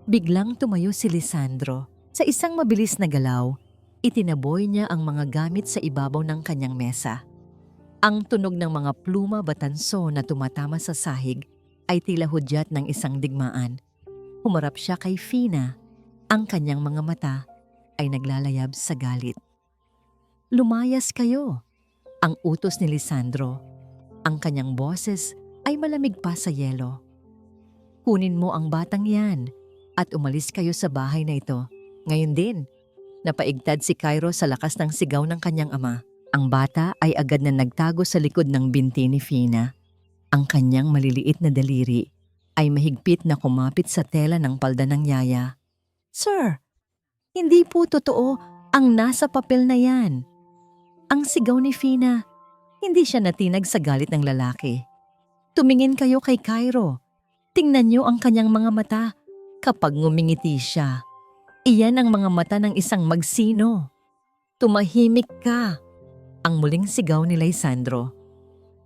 Biglang tumayo si Lisandro. Sa isang mabilis na galaw, itinaboy niya ang mga gamit sa ibabaw ng kanyang mesa. Ang tunog ng mga pluma batanso na tumatama sa sahig ay tila hudyat ng isang digmaan. Humarap siya kay Fina. Ang kanyang mga mata ay naglalayab sa galit. Lumayas kayo, ang utos ni Lisandro. Ang kanyang boses ay malamig pa sa yelo. Kunin mo ang batang yan at umalis kayo sa bahay na ito. Ngayon din, napaigtad si Cairo sa lakas ng sigaw ng kanyang ama. Ang bata ay agad na nagtago sa likod ng binti ni Fina. Ang kanyang maliliit na daliri ay mahigpit na kumapit sa tela ng palda ng yaya. Sir, hindi po totoo ang nasa papel na yan. Ang sigaw ni Fina, hindi siya natinag sa galit ng lalaki. Tumingin kayo kay Cairo. Tingnan niyo ang kanyang mga mata kapag ngumingiti siya. Iyan ang mga mata ng isang magsino. Tumahimik ka. Ang muling sigaw ni Lisandro.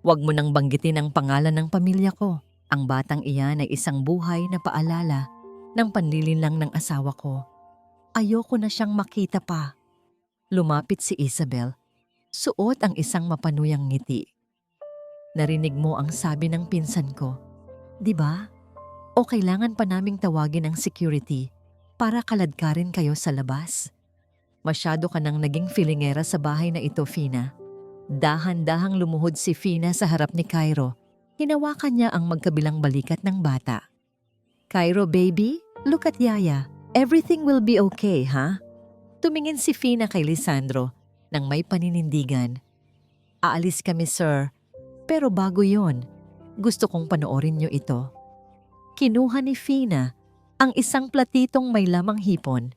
Huwag mo nang banggitin ang pangalan ng pamilya ko. Ang batang iyan ay isang buhay na paalala ng panlilinlang ng asawa ko. Ayoko na siyang makita pa. Lumapit si Isabel. Suot ang isang mapanuyang ngiti. Narinig mo ang sabi ng pinsan ko, di ba? O kailangan pa naming tawagin ang security para kaladkarin kayo sa labas? Masyado ka nang naging filingera sa bahay na ito, Fina. Dahan-dahang lumuhod si Fina sa harap ni Cairo. Hinawakan niya ang magkabilang balikat ng bata. Cairo baby, look at Yaya. Everything will be okay, ha? Tumingin si Fina kay Lisandro nang may paninindigan. Aalis kami, sir. Pero bago yon, gusto kong panoorin niyo ito. Kinuha ni Fina ang isang platitong may lamang hipon.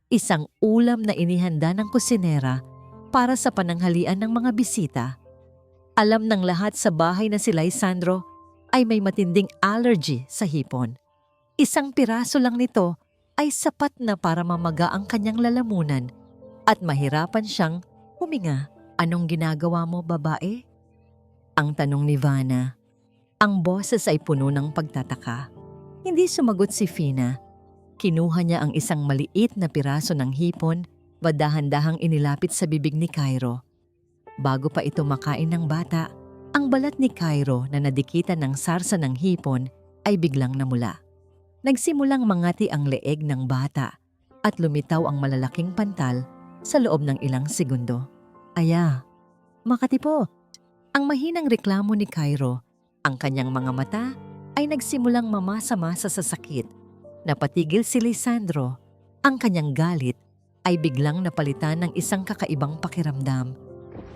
Isang ulam na inihanda ng kusinera para sa pananghalian ng mga bisita. Alam ng lahat sa bahay na si Lisandro ay may matinding allergy sa hipon. Isang piraso lang nito ay sapat na para mamaga ang kanyang lalamunan at mahirapan siyang huminga. Anong ginagawa mo, babae? Ang tanong ni Vanna. Ang boses ay puno ng pagtataka. Hindi sumagot si Fina. Kinuha niya ang isang maliit na piraso ng hipon, dahan-dahang inilapit sa bibig ni Cairo. Bago pa ito makain ng bata, ang balat ni Cairo na nadikitan ng sarsa ng hipon ay biglang namula. Nagsimulang mangati ang leeg ng bata at lumitaw ang malalaking pantal sa loob ng ilang segundo. Aya, Makati po. Ang mahinang reklamo ni Cairo, ang kanyang mga mata ay nagsimulang mamasa-masa sa sakit. Napatigil si Lisandro. Ang kanyang galit ay biglang napalitan ng isang kakaibang pakiramdam.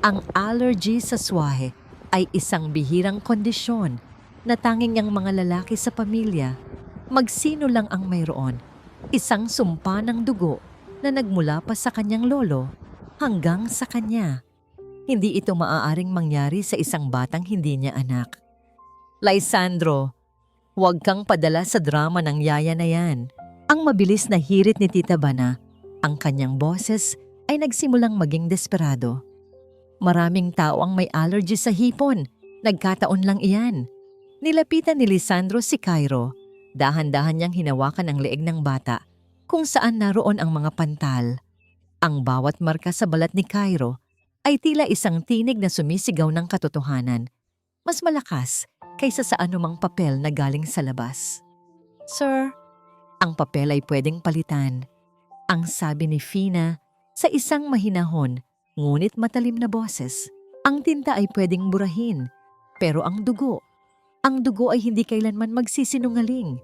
Ang allergy sa swahe ay isang bihirang kondisyon na tanging ang mga lalaki sa pamilya magsino lang ang mayroon. Isang sumpa ng dugo na nagmula pa sa kanyang lolo hanggang sa kanya. Hindi ito maaaring mangyari sa isang batang hindi niya anak. Lisandro, huwag kang padala sa drama ng yaya na yan. Ang mabilis na hirit ni Tita Vanna, ang kanyang boses ay nagsimulang maging desperado. Maraming tao ang may allergy sa hipon. Nagkataon lang iyan. Nilapitan ni Lisandro si Cairo. Dahan-dahan niyang hinawakan ang leeg ng bata kung saan naroon ang mga pantal. Ang bawat marka sa balat ni Cairo ay tila isang tinig na sumisigaw ng katotohanan. Mas malakas kaysa sa anumang papel na galing sa labas. Sir, ang papel ay pwedeng palitan. Ang sabi ni Fina sa isang mahinahon ngunit matalim na boses. Ang tinta ay pwedeng burahin, pero ang dugo ay hindi kailanman magsisinungaling.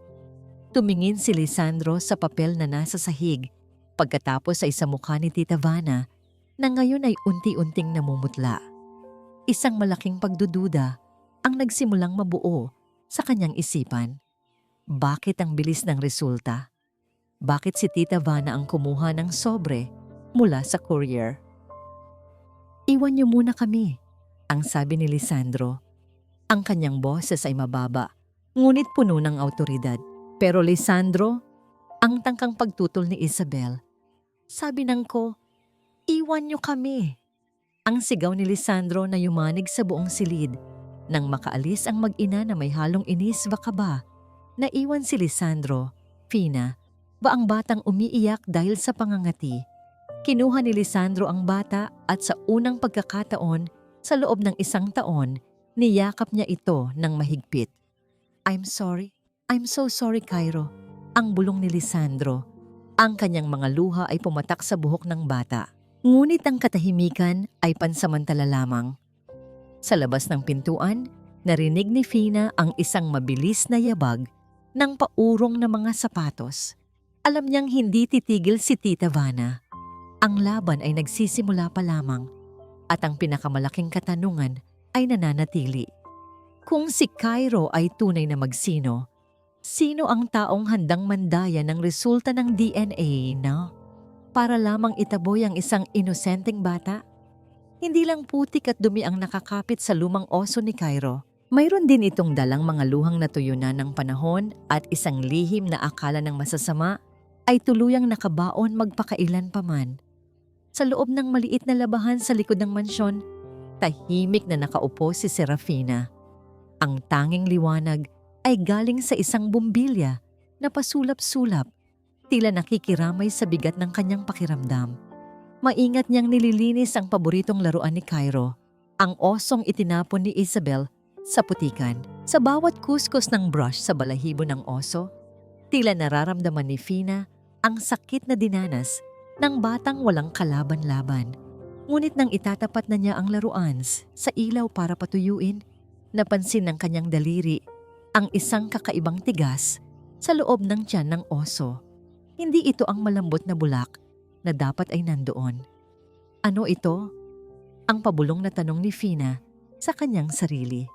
Tumingin si Lisandro sa papel na nasa sahig, pagkatapos ay sa mukha ni Tita Vanna na ngayon ay unti-unting namumutla. Isang malaking pagdududa ang nagsimulang mabuo sa kanyang isipan. Bakit ang bilis ng resulta? Bakit si Tita Vanna ang kumuha ng sobre mula sa courier? Iwan niyo muna kami, ang sabi ni Lisandro. Ang kanyang boses ay mababa, ngunit puno ng autoridad. Pero Lisandro, ang tangkang pagtutol ni Isabel, sabi nang ko, iwan niyo kami. Ang sigaw ni Lisandro na yumanig sa buong silid. Nang makaalis ang mag-ina na may halong inis ba kaba, naiwan si Lisandro. Fina, ba ang batang umiiyak dahil sa pangangati? Kinuha ni Lisandro ang bata at sa unang pagkakataon, sa loob ng 1 taon, niyakap niya ito ng mahigpit. I'm so sorry, Cairo. Ang bulong ni Lisandro. Ang kanyang mga luha ay pumatak sa buhok ng bata. Ngunit ang katahimikan ay pansamantala lamang. Sa labas ng pintuan, narinig ni Fina ang isang mabilis na yabag ng paurong na mga sapatos. Alam niyang hindi titigil si Tita Vanna. Ang laban ay nagsisimula pa lamang at ang pinakamalaking katanungan ay nananatili. Kung si Cairo ay tunay na magsino, sino ang taong handang mandaya ng resulta ng DNA, no? Para lamang itaboy ang isang inosenteng bata? Hindi lang putik at dumi ang nakakapit sa lumang oso ni Cairo. Mayroon din itong dalang mga luhang natuyunan ng panahon at isang lihim na akala ng masasama ay tuluyang nakabaon magpakailan pa man. Sa loob ng maliit na labahan sa likod ng mansyon, tahimik na nakaupo si Serafina. Ang tanging liwanag ay galing sa isang bumbilya na pasulap-sulap, tila nakikiramay sa bigat ng kanyang pakiramdam. Maingat niyang nililinis ang paboritong laruan ni Cairo, ang osong itinapon ni Isabel sa putikan. Sa bawat kuskus ng brush sa balahibo ng oso, tila nararamdaman ni Fina ang sakit na dinanas ng batang walang kalaban-laban. Ngunit nang itatapat na niya ang laruan sa ilaw para patuyuin, napansin ng kanyang daliri ang isang kakaibang tigas sa loob ng tiyan ng oso. Hindi ito ang malambot na bulak na dapat ay nandoon. Ano ito? Ang pabulong na tanong ni Fina sa kanyang sarili.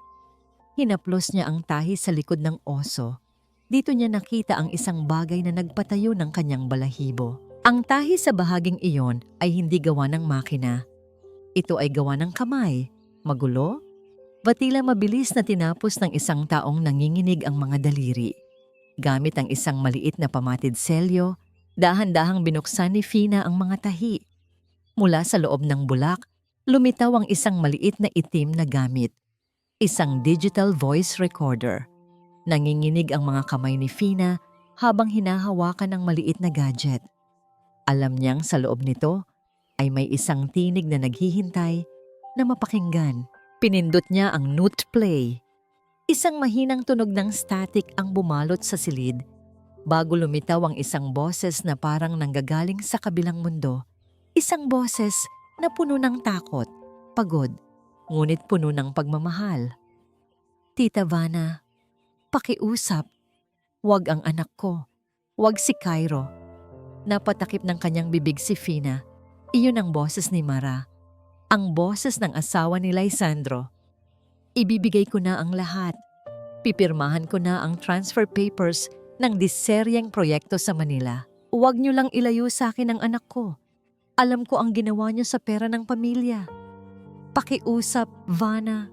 Hinaplos niya ang tahi sa likod ng oso. Dito niya nakita ang isang bagay na nagpatayo ng kanyang balahibo. Ang tahi sa bahaging iyon ay hindi gawa ng makina. Ito ay gawa ng kamay, magulo, batila mabilis na tinapos ng isang taong nanginginig ang mga daliri. Gamit ang isang maliit na pamatid selyo, dahan-dahang binuksan ni Fina ang mga tahi. Mula sa loob ng bulak, lumitaw ang isang maliit na itim na gamit. Isang digital voice recorder. Nanginginig ang mga kamay ni Fina habang hinahawakan ang maliit na gadget. Alam niyang sa loob nito ay may isang tinig na naghihintay na mapakinggan. Pinindot niya ang note play. Isang mahinang tunog ng static ang bumalot sa silid bago lumitaw ang isang boses na parang nanggagaling sa kabilang mundo. Isang boses na puno ng takot, pagod, ngunit puno ng pagmamahal. Tita Vanna, pakiusap. Huwag ang anak ko. Huwag si Cairo. Napatakip ng kanyang bibig si Fina. Iyon ang boses ni Mara. Ang boses ng asawa ni Lysandro. Ibibigay ko na ang lahat. Pipirmahan ko na ang transfer papers ng diseryeng proyekto sa Manila. Huwag niyo lang ilayo sa akin ang anak ko. Alam ko ang ginawa niyo sa pera ng pamilya. Pakiusap, Vanna.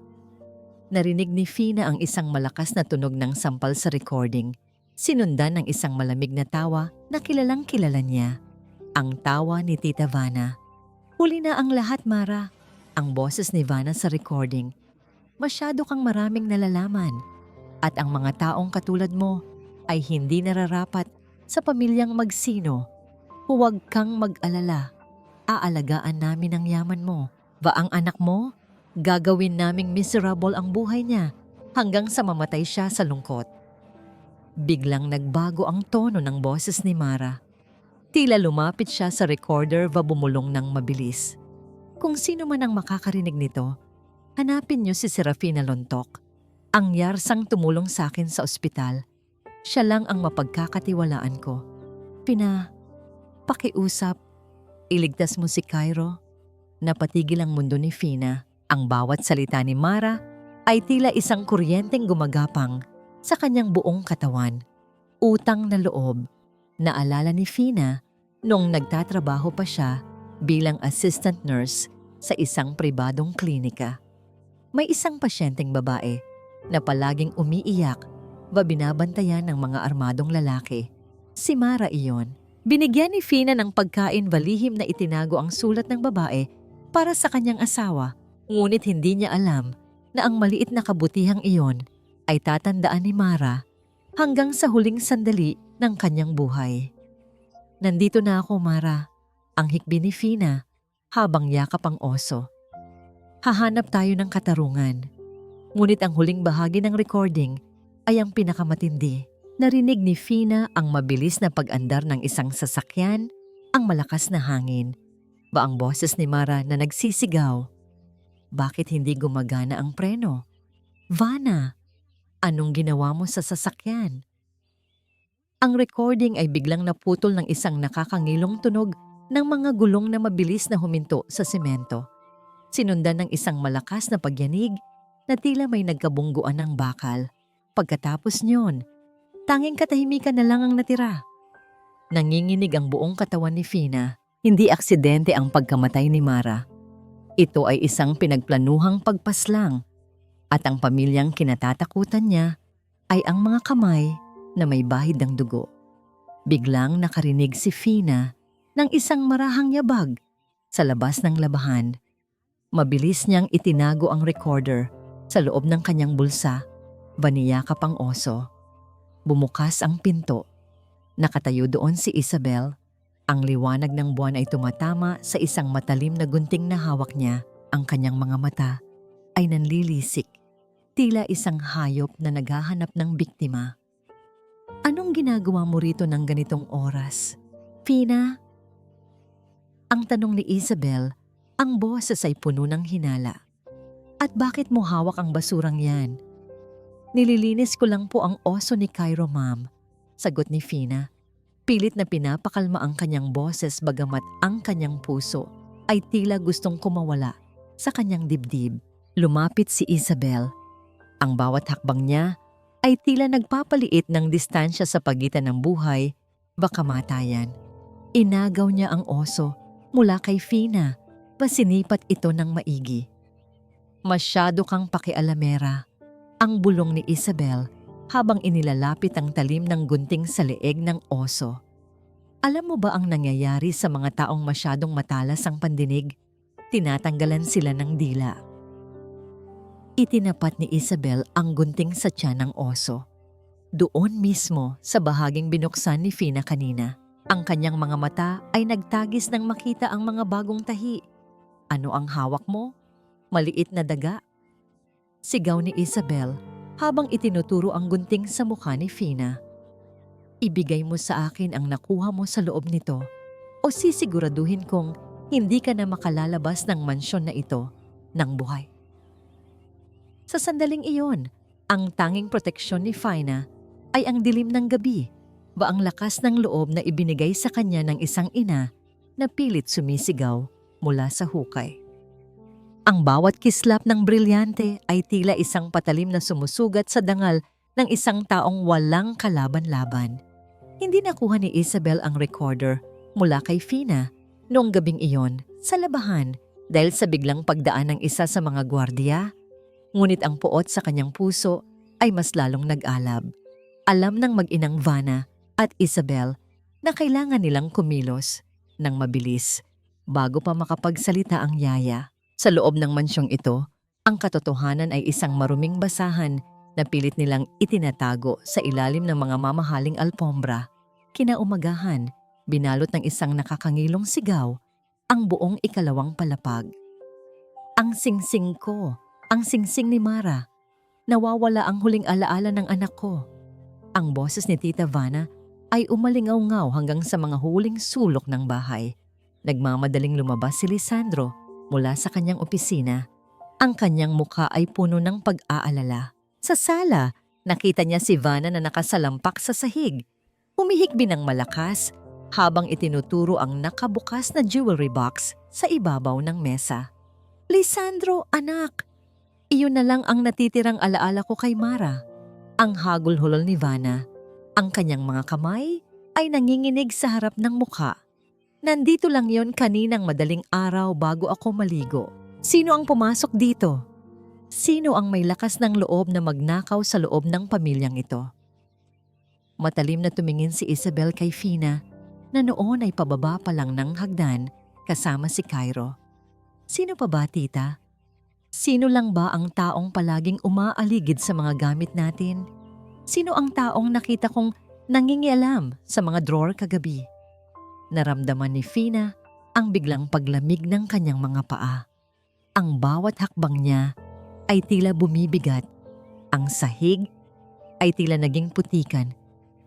Narinig ni Fina ang isang malakas na tunog ng sampal sa recording. Sinundan ng isang malamig na tawa na kilalang kilala niya. Ang tawa ni Tita Vanna. Huli na ang lahat, Mara. Ang boses ni Vanna sa recording. Masyado kang maraming nalalaman. At ang mga taong katulad mo ay hindi nararapat sa pamilyang magsino. Huwag kang mag-alala. Aalagaan namin ang yaman mo. Ba ang anak mo? Gagawin naming miserable ang buhay niya hanggang sa mamatay siya sa lungkot. Biglang nagbago ang tono ng boses ni Mara. Tila lumapit siya sa recorder va bumulong ng mabilis. Kung sino man ang makakarinig nito, hanapin niyo si Serafina Lontok. Ang yarsang tumulong sa akin sa ospital. Siya lang ang mapagkakatiwalaan ko. Pina, pakiusap. Iligtas mo si Cairo. Napatigil ang mundo ni Fina. Ang bawat salita ni Mara ay tila isang kuryenteng gumagapang sa kanyang buong katawan. Utang na loob. Naalala ni Fina noong nagtatrabaho pa siya bilang assistant nurse sa isang pribadong klinika. May isang pasyenteng babae na palaging umiiyak ba binabantayan ng mga armadong lalaki. Si Mara iyon. Binigyan ni Fina ng pagkain valihim na itinago ang sulat ng babae para sa kanyang asawa. Ngunit hindi niya alam na ang maliit na kabutihang iyon ay tatandaan ni Mara hanggang sa huling sandali ng kanyang buhay. Nandito na ako, Mara, ang hikbi ni Fina habang yakap ang oso. Hahanap tayo ng katarungan. Ngunit ang huling bahagi ng recording ay ang pinakamatindi. Narinig ni Fina ang mabilis na pag-andar ng isang sasakyan, ang malakas na hangin. Ba ang boses ni Mara na nagsisigaw. Bakit hindi gumagana ang preno? Vanna, anong ginawa mo sa sasakyan? Ang recording ay biglang naputol ng isang nakakangilong tunog ng mga gulong na mabilis na huminto sa semento. Sinundan ng isang malakas na pagyanig na tila may nagkabungguan ng bakal. Pagkatapos niyon, tanging katahimikan na lang ang natira. Nanginginig ang buong katawan ni Fina. Hindi aksidente ang pagkamatay ni Mara. Ito ay isang pinagplanuhang pagpaslang at ang pamilyang kinatatakutan niya ay ang mga kamay na may bahid ng dugo. Biglang nakarinig si Fina ng isang marahang yabag sa labas ng labahan. Mabilis niyang itinago ang recorder sa loob ng kanyang bulsa. Baniyakap ang oso. Bumukas ang pinto. Nakatayo doon si Isabel. Ang liwanag ng buwan ay tumatama sa isang matalim na gunting na hawak niya. Ang kanyang mga mata ay nanlilisik. Tila isang hayop na naghahanap ng biktima. Anong ginagawa mo rito ng ganitong oras? Fina? Ang tanong ni Isabel Ang boses ay puno ng hinala. At bakit mo hawak ang basurang yan? Nililinis ko lang po ang oso ni Cairo, ma'am. Sagot ni Fina. Pilit na pinapakalma ang kanyang boses bagamat ang kanyang puso ay tila gustong kumawala sa kanyang dibdib. Lumapit si Isabel. Ang bawat hakbang niya ay tila nagpapaliit ng distansya sa pagitan ng buhay, baka matayan. Inagaw niya ang oso mula kay Fina, pasinipat ito ng maigi. Masyado kang pakialamera, ang bulong ni Isabel habang inilalapit ang talim ng gunting sa leeg ng oso. Alam mo ba ang nangyayari sa mga taong masyadong matalas ang pandinig? Tinatanggalan sila ng dila. Itinapat ni Isabel ang gunting sa tiyan ng oso. Doon mismo sa bahaging binuksan ni Fina kanina, ang kanyang mga mata ay nagtagis nang makita ang mga bagong tahi. Ano ang hawak mo? Maliit na daga? Sigaw ni Isabel habang itinuturo ang gunting sa mukha ni Fina. Ibigay mo sa akin ang nakuha mo sa loob nito o sisiguraduhin kong hindi ka na makalalabas ng mansyon na ito ng buhay. Sa sandaling iyon, ang tanging proteksyon ni Fina ay ang dilim ng gabi ba ang lakas ng loob na ibinigay sa kanya ng isang ina na pilit sumisigaw mula sa hukay. Ang bawat kislap ng brilyante ay tila isang patalim na sumusugat sa dangal ng isang taong walang kalaban-laban. Hindi nakuha ni Isabel ang recorder mula kay Fina noong gabing iyon sa labahan dahil sa biglang pagdaan ng isa sa mga gwardiya. Ngunit ang puot sa kanyang puso ay mas lalong nag-alab. Alam ng mag-inang Vanna at Isabel na kailangan nilang kumilos ng mabilis bago pa makapagsalita ang yaya. Sa loob ng mansyong ito, ang katotohanan ay isang maruming basahan na pilit nilang itinatago sa ilalim ng mga mamahaling alpombra. Kinaumagahan, binalot ng isang nakakangilong sigaw, ang buong ikalawang palapag. Ang singsing ko, ang singsing ni Mara. Nawawala ang huling alaala ng anak ko. Ang boses ni Tita Vanna ay umalingaw-ngaw hanggang sa mga huling sulok ng bahay. Nagmamadaling lumabas si Lisandro mula sa kanyang opisina. Ang kanyang mukha ay puno ng pag-aalala. Sa sala, nakita niya si Vanna na nakasalampak sa sahig. Humihikbi ng malakas habang itinuturo ang nakabukas na jewelry box sa ibabaw ng mesa. Lisandro, anak! Iyon na lang ang natitirang alaala ko kay Mara. Ang hagulhulol ni Vanna. Ang kanyang mga kamay ay nanginginig sa harap ng mukha. Nandito lang yon kaninang madaling araw bago ako maligo. Sino ang pumasok dito? Sino ang may lakas ng loob na magnakaw sa loob ng pamilyang ito? Matalim na tumingin si Isabel kay Fina na noon ay pababa pa lang ng hagdan kasama si Cairo. Sino pa ba, tita? Sino lang ba ang taong palaging umaaligid sa mga gamit natin? Sino ang taong nakita kong nangingialam sa mga drawer kagabi? Naramdaman ni Fina ang biglang paglamig ng kanyang mga paa. Ang bawat hakbang niya ay tila bumibigat. Ang sahig ay tila naging putikan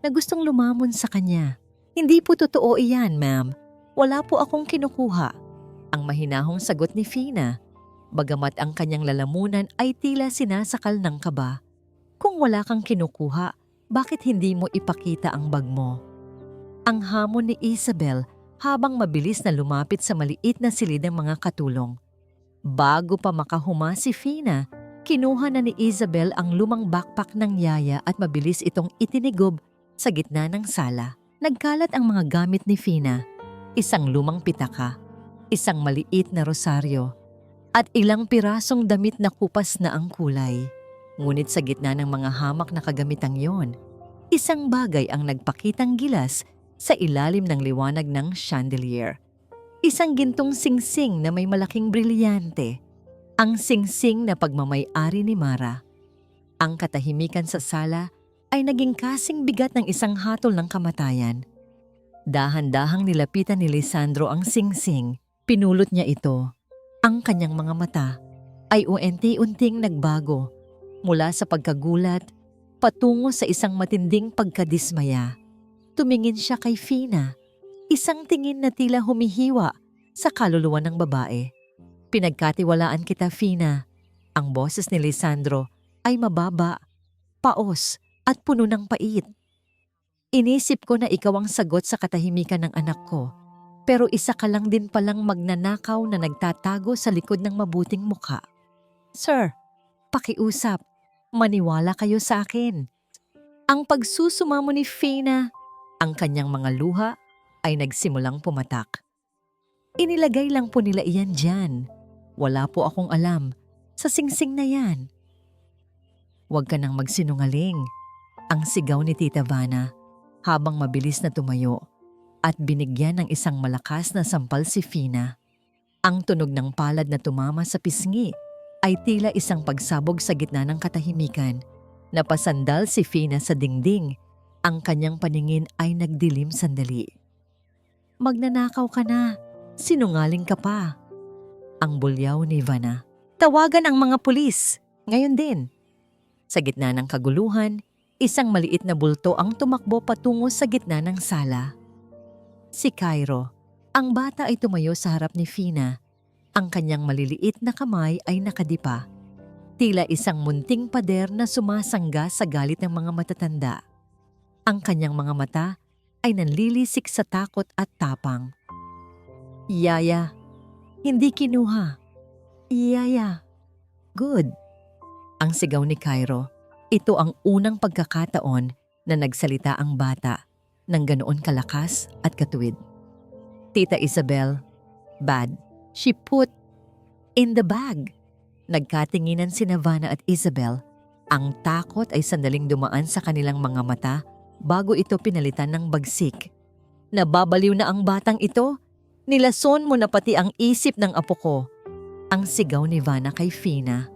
na gustong lumamon sa kanya. Hindi po totoo iyan, ma'am. Wala po akong kinukuha. Ang mahinahong sagot ni Fina, bagamat ang kanyang lalamunan ay tila sinasakal ng kaba. Kung wala kang kinukuha, bakit hindi mo ipakita ang bag mo? Ang hamon ni Isabel habang mabilis na lumapit sa maliit na silid ng mga katulong. Bago pa makahuma si Fina, kinuha na ni Isabel ang lumang backpack ng yaya at mabilis itong itinigob sa gitna ng sala. Nagkalat ang mga gamit ni Fina, isang lumang pitaka, isang maliit na rosaryo, at ilang pirasong damit na kupas na ang kulay. Ngunit sa gitna ng mga hamak na kagamitang yon, isang bagay ang nagpakitang gilas sa ilalim ng liwanag ng chandelier. Isang gintong singsing na may malaking brilyante. Ang singsing na pagmamay-ari ni Mara. Ang katahimikan sa sala ay naging kasing bigat ng isang hatol ng kamatayan. Dahan-dahang nilapitan ni Lisandro ang singsing. Pinulot niya ito. Ang kanyang mga mata ay unti-unting nagbago mula sa pagkagulat patungo sa isang matinding pagkadismaya. Tumingin siya kay Fina, isang tingin na tila humihiwa sa kaluluwa ng babae. Pinagkatiwalaan kita, Fina. Ang boses ni Lisandro ay mababa, paos at puno ng pait. Inisip ko na ikaw ang sagot sa katahimikan ng anak ko. Pero isa ka lang din palang magnanakaw na nagtatago sa likod ng mabuting mukha. Sir, pakiusap. Maniwala kayo sa akin. Ang pagsusumamo ni Fina, ang kanyang mga luha ay nagsimulang pumatak. Inilagay lang po nila iyan dyan. Wala po akong alam. Sa singsing na yan. Huwag ka nang magsinungaling. Ang sigaw ni Tita Vanna habang mabilis na tumayo at binigyan ng isang malakas na sampal si Fina. Ang tunog ng palad na tumama sa pisngi ay tila isang pagsabog sa gitna ng katahimikan. Napasandal si Fina sa dingding. Ang kanyang paningin ay nagdilim sandali. Magnanakaw ka na. Sinungaling ka pa. Ang bulyaw ni Vanna. Tawagan ang mga pulis. Ngayon din. Sa gitna ng kaguluhan, isang maliit na bulto ang tumakbo patungo sa gitna ng sala. Si Cairo. Ang bata ay tumayo sa harap ni Fina. Ang kanyang maliliit na kamay ay nakadipa. Tila isang munting pader na sumasangga sa galit ng mga matatanda. Ang kanyang mga mata ay nanlilisik sa takot at tapang. Yaya. Hindi kinuha. Yaya. Good. Ang sigaw ni Cairo. Ito ang unang pagkakataon na nagsalita ang bata ng ganoon kalakas at katuwid. Tita Isabel, bad. She put in the bag. Nagkatinginan sina Vanna at Isabel. Ang takot ay sandaling dumaan sa kanilang mga mata bago ito pinalitan ng bagsik. Nababaliw na ang batang ito. Nilason mo na pati ang isip ng apo ko. Ang sigaw ni Vanna kay Fina.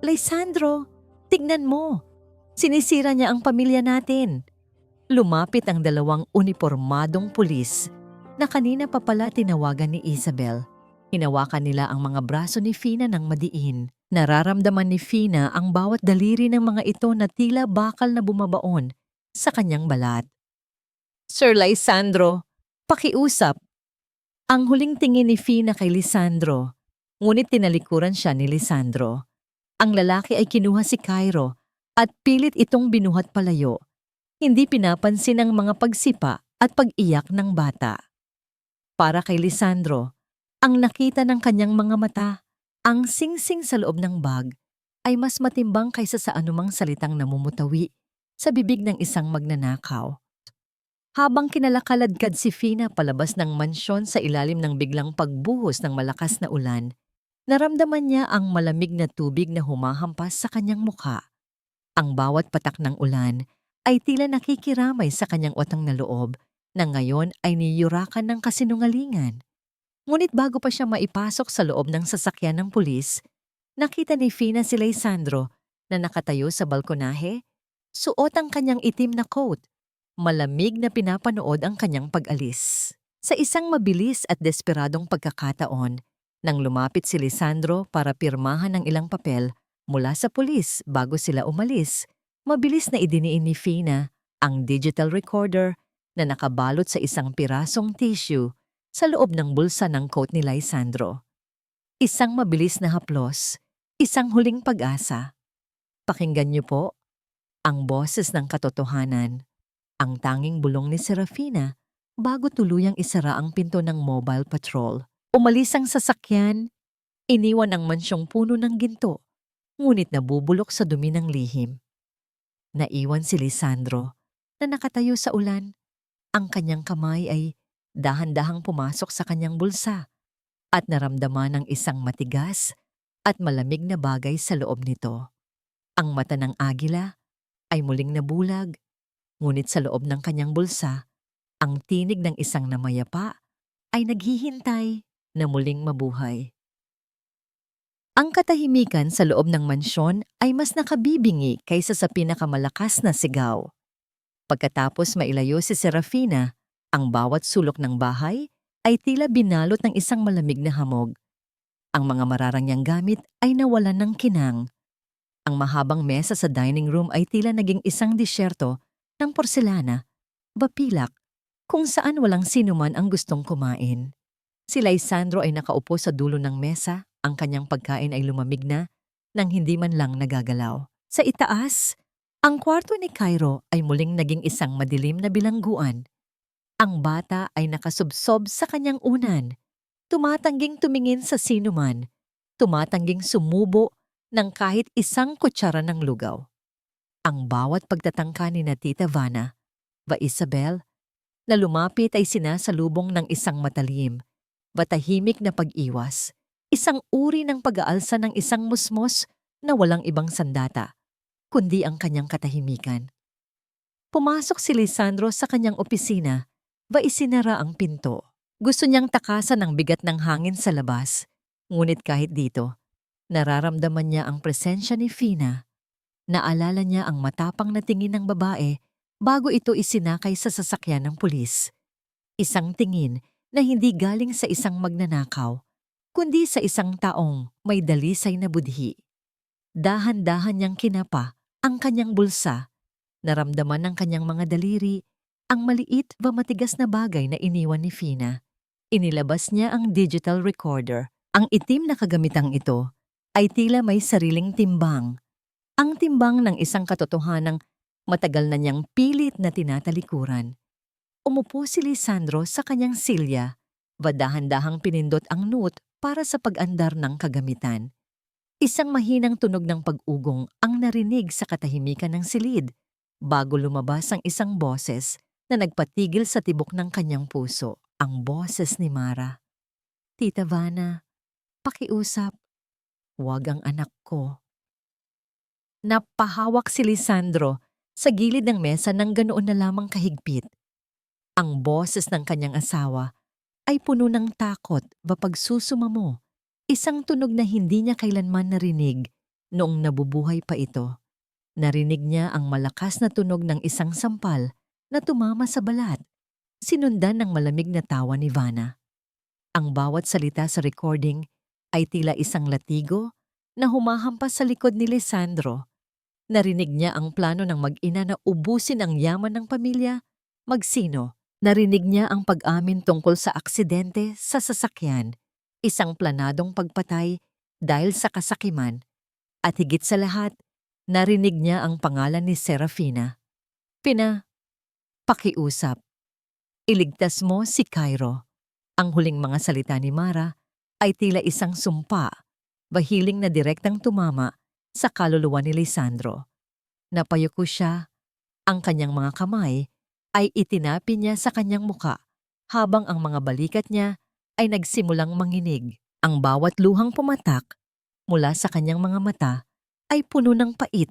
Lisandro, tignan mo. Sinisira niya ang pamilya natin. Lumapit ang dalawang unipormadong pulis na kanina pa pala tinawagan ni Isabel. Hinawakan nila ang mga braso ni Fina ng madiin. Nararamdaman ni Fina ang bawat daliri ng mga ito na tila bakal na bumabaon sa kanyang balat. Sir Lisandro, pakiusap. Ang huling tingin ni Fina kay Lisandro, ngunit tinalikuran siya ni Lisandro. Ang lalaki ay kinuha si Cairo at pilit itong binuhat palayo. Hindi pinapansin ang mga pagsipa at pag-iyak ng bata. Para kay Lisandro, ang nakita ng kanyang mga mata, ang singsing sa loob ng bag, ay mas matimbang kaysa sa anumang salitang namumutawi sa bibig ng isang magnanakaw. Habang kinalakaladkad si Fina palabas ng mansyon sa ilalim ng biglang pagbuhos ng malakas na ulan, naramdaman niya ang malamig na tubig na humahampas sa kanyang mukha. Ang bawat patak ng ulan ay tila nakikiramay sa kanyang utang na loob na ngayon ay niyurakan ng kasinungalingan. Ngunit bago pa siya maipasok sa loob ng sasakyan ng pulis, nakita ni Fina si Lisandro na nakatayo sa balkonahe, suot ang kanyang itim na coat. Malamig na pinapanood ang kanyang pag-alis. Sa isang mabilis at desperadong pagkakataon, nang lumapit si Lisandro para pirmahan ng ilang papel mula sa pulis bago sila umalis, mabilis na idiniin ni Fina ang digital recorder na nakabalot sa isang pirasong tissue sa loob ng bulsa ng coat ni Lisandro. Isang mabilis na haplos, isang huling pag-asa. Pakinggan niyo po ang boses ng katotohanan, ang tanging bulong ni Serafina bago tuluyang isara ang pinto ng mobile patrol. Umalis ang sasakyan, iniwan ang mansyong puno ng ginto, ngunit nabubulok sa dumi ng lihim. Naiwan si Lisandro na nakatayo sa ulan. Ang kanyang kamay ay dahan-dahang pumasok sa kanyang bulsa at naramdaman ng isang matigas at malamig na bagay sa loob nito. Ang mata ng agila ay muling nabulag, ngunit sa loob ng kanyang bulsa, ang tinig ng isang namayapa ay naghihintay na muling mabuhay. Ang katahimikan sa loob ng mansyon ay mas nakabibingi kaysa sa pinakamalakas na sigaw. Pagkatapos mailayo si Serafina, ang bawat sulok ng bahay ay tila binalot ng isang malamig na hamog. Ang mga mararangyang gamit ay nawalan ng kinang. Ang mahabang mesa sa dining room ay tila naging isang disyerto ng porselana, bapilak, kung saan walang sinuman ang gustong kumain. Si Lisandro ay nakaupo sa dulo ng mesa, Ang kanyang pagkain ay lumamig na nang hindi man lang nagagalaw. Sa itaas, ang kwarto ni Cairo ay muling naging isang madilim na bilangguan. Ang bata ay nakasubsob sa kanyang unan, tumatangging tumingin sa sinuman, tumatangging sumubo ng kahit isang kutsara ng lugaw. Ang bawat pagtatangka ni na Tita Vanna, Isabel, na lumapit ay sinasalubong ng isang matalim, batahimik na pag-iwas, isang uri ng pag-aalsa ng isang musmos na walang ibang sandata, kundi ang kanyang katahimikan. Pumasok si Lisandro sa kanyang opisina, isinara ang pinto. Gusto niyang takasan ang bigat ng hangin sa labas, ngunit kahit dito, nararamdaman niya ang presensya ni Fina. Naalala niya ang matapang na tingin ng babae bago ito isinakay sa sasakyan ng pulis. Isang tingin na hindi galing sa isang magnanakaw, kundi sa isang taong may dalisay na budhi. Dahan-dahan niyang kinapa ang kanyang bulsa. Naramdaman ng kanyang mga daliri ang maliit ba matigas na bagay na iniwan ni Fina. Inilabas niya ang digital recorder. Ang itim na kagamitang ito ay tila may sariling timbang. Ang timbang ng isang katotohanang matagal na niyang pilit na tinatalikuran. Umupo si Lisandro sa kanyang silya, dahan-dahang pinindot ang note para sa pag-andar ng kagamitan. Isang mahinang tunog ng pag-ugong ang narinig sa katahimikan ng silid bago lumabas ang isang boses na nagpatigil sa tibok ng kanyang puso. Ang boses ni Mara. Tita Vanna, pakiusap. Huwag ang anak ko. Napahawak si Lisandro sa gilid ng mesa ng ganoon na lamang kahigpit. Ang boses ng kanyang asawa ay puno ng takot pagsusumamo. Isang tunog na hindi niya kailanman narinig noong nabubuhay pa ito. Narinig niya ang malakas na tunog ng isang sampal na tumama sa balat, sinundan ng malamig na tawa ni Vanna. Ang bawat salita sa recording ay tila isang latigo na humahampas sa likod ni Lisandro. Narinig niya ang plano ng mag-ina na ubusin ang yaman ng pamilya, magsino. Narinig niya ang pag-amin tungkol sa aksidente sa sasakyan, isang planadong pagpatay dahil sa kasakiman, at higit sa lahat, narinig niya ang pangalan ni Serafina. Pakiusap. Iligtas mo si Cairo. Ang huling mga salita ni Mara ay tila isang sumpa, bahiling na direktang tumama sa kaluluwa ni Lisandro. Napayuko siya, ang kanyang mga kamay ay itinapi niya sa kanyang muka habang ang mga balikat niya ay nagsimulang manginig. Ang bawat luhang pumatak mula sa kanyang mga mata ay puno ng pait,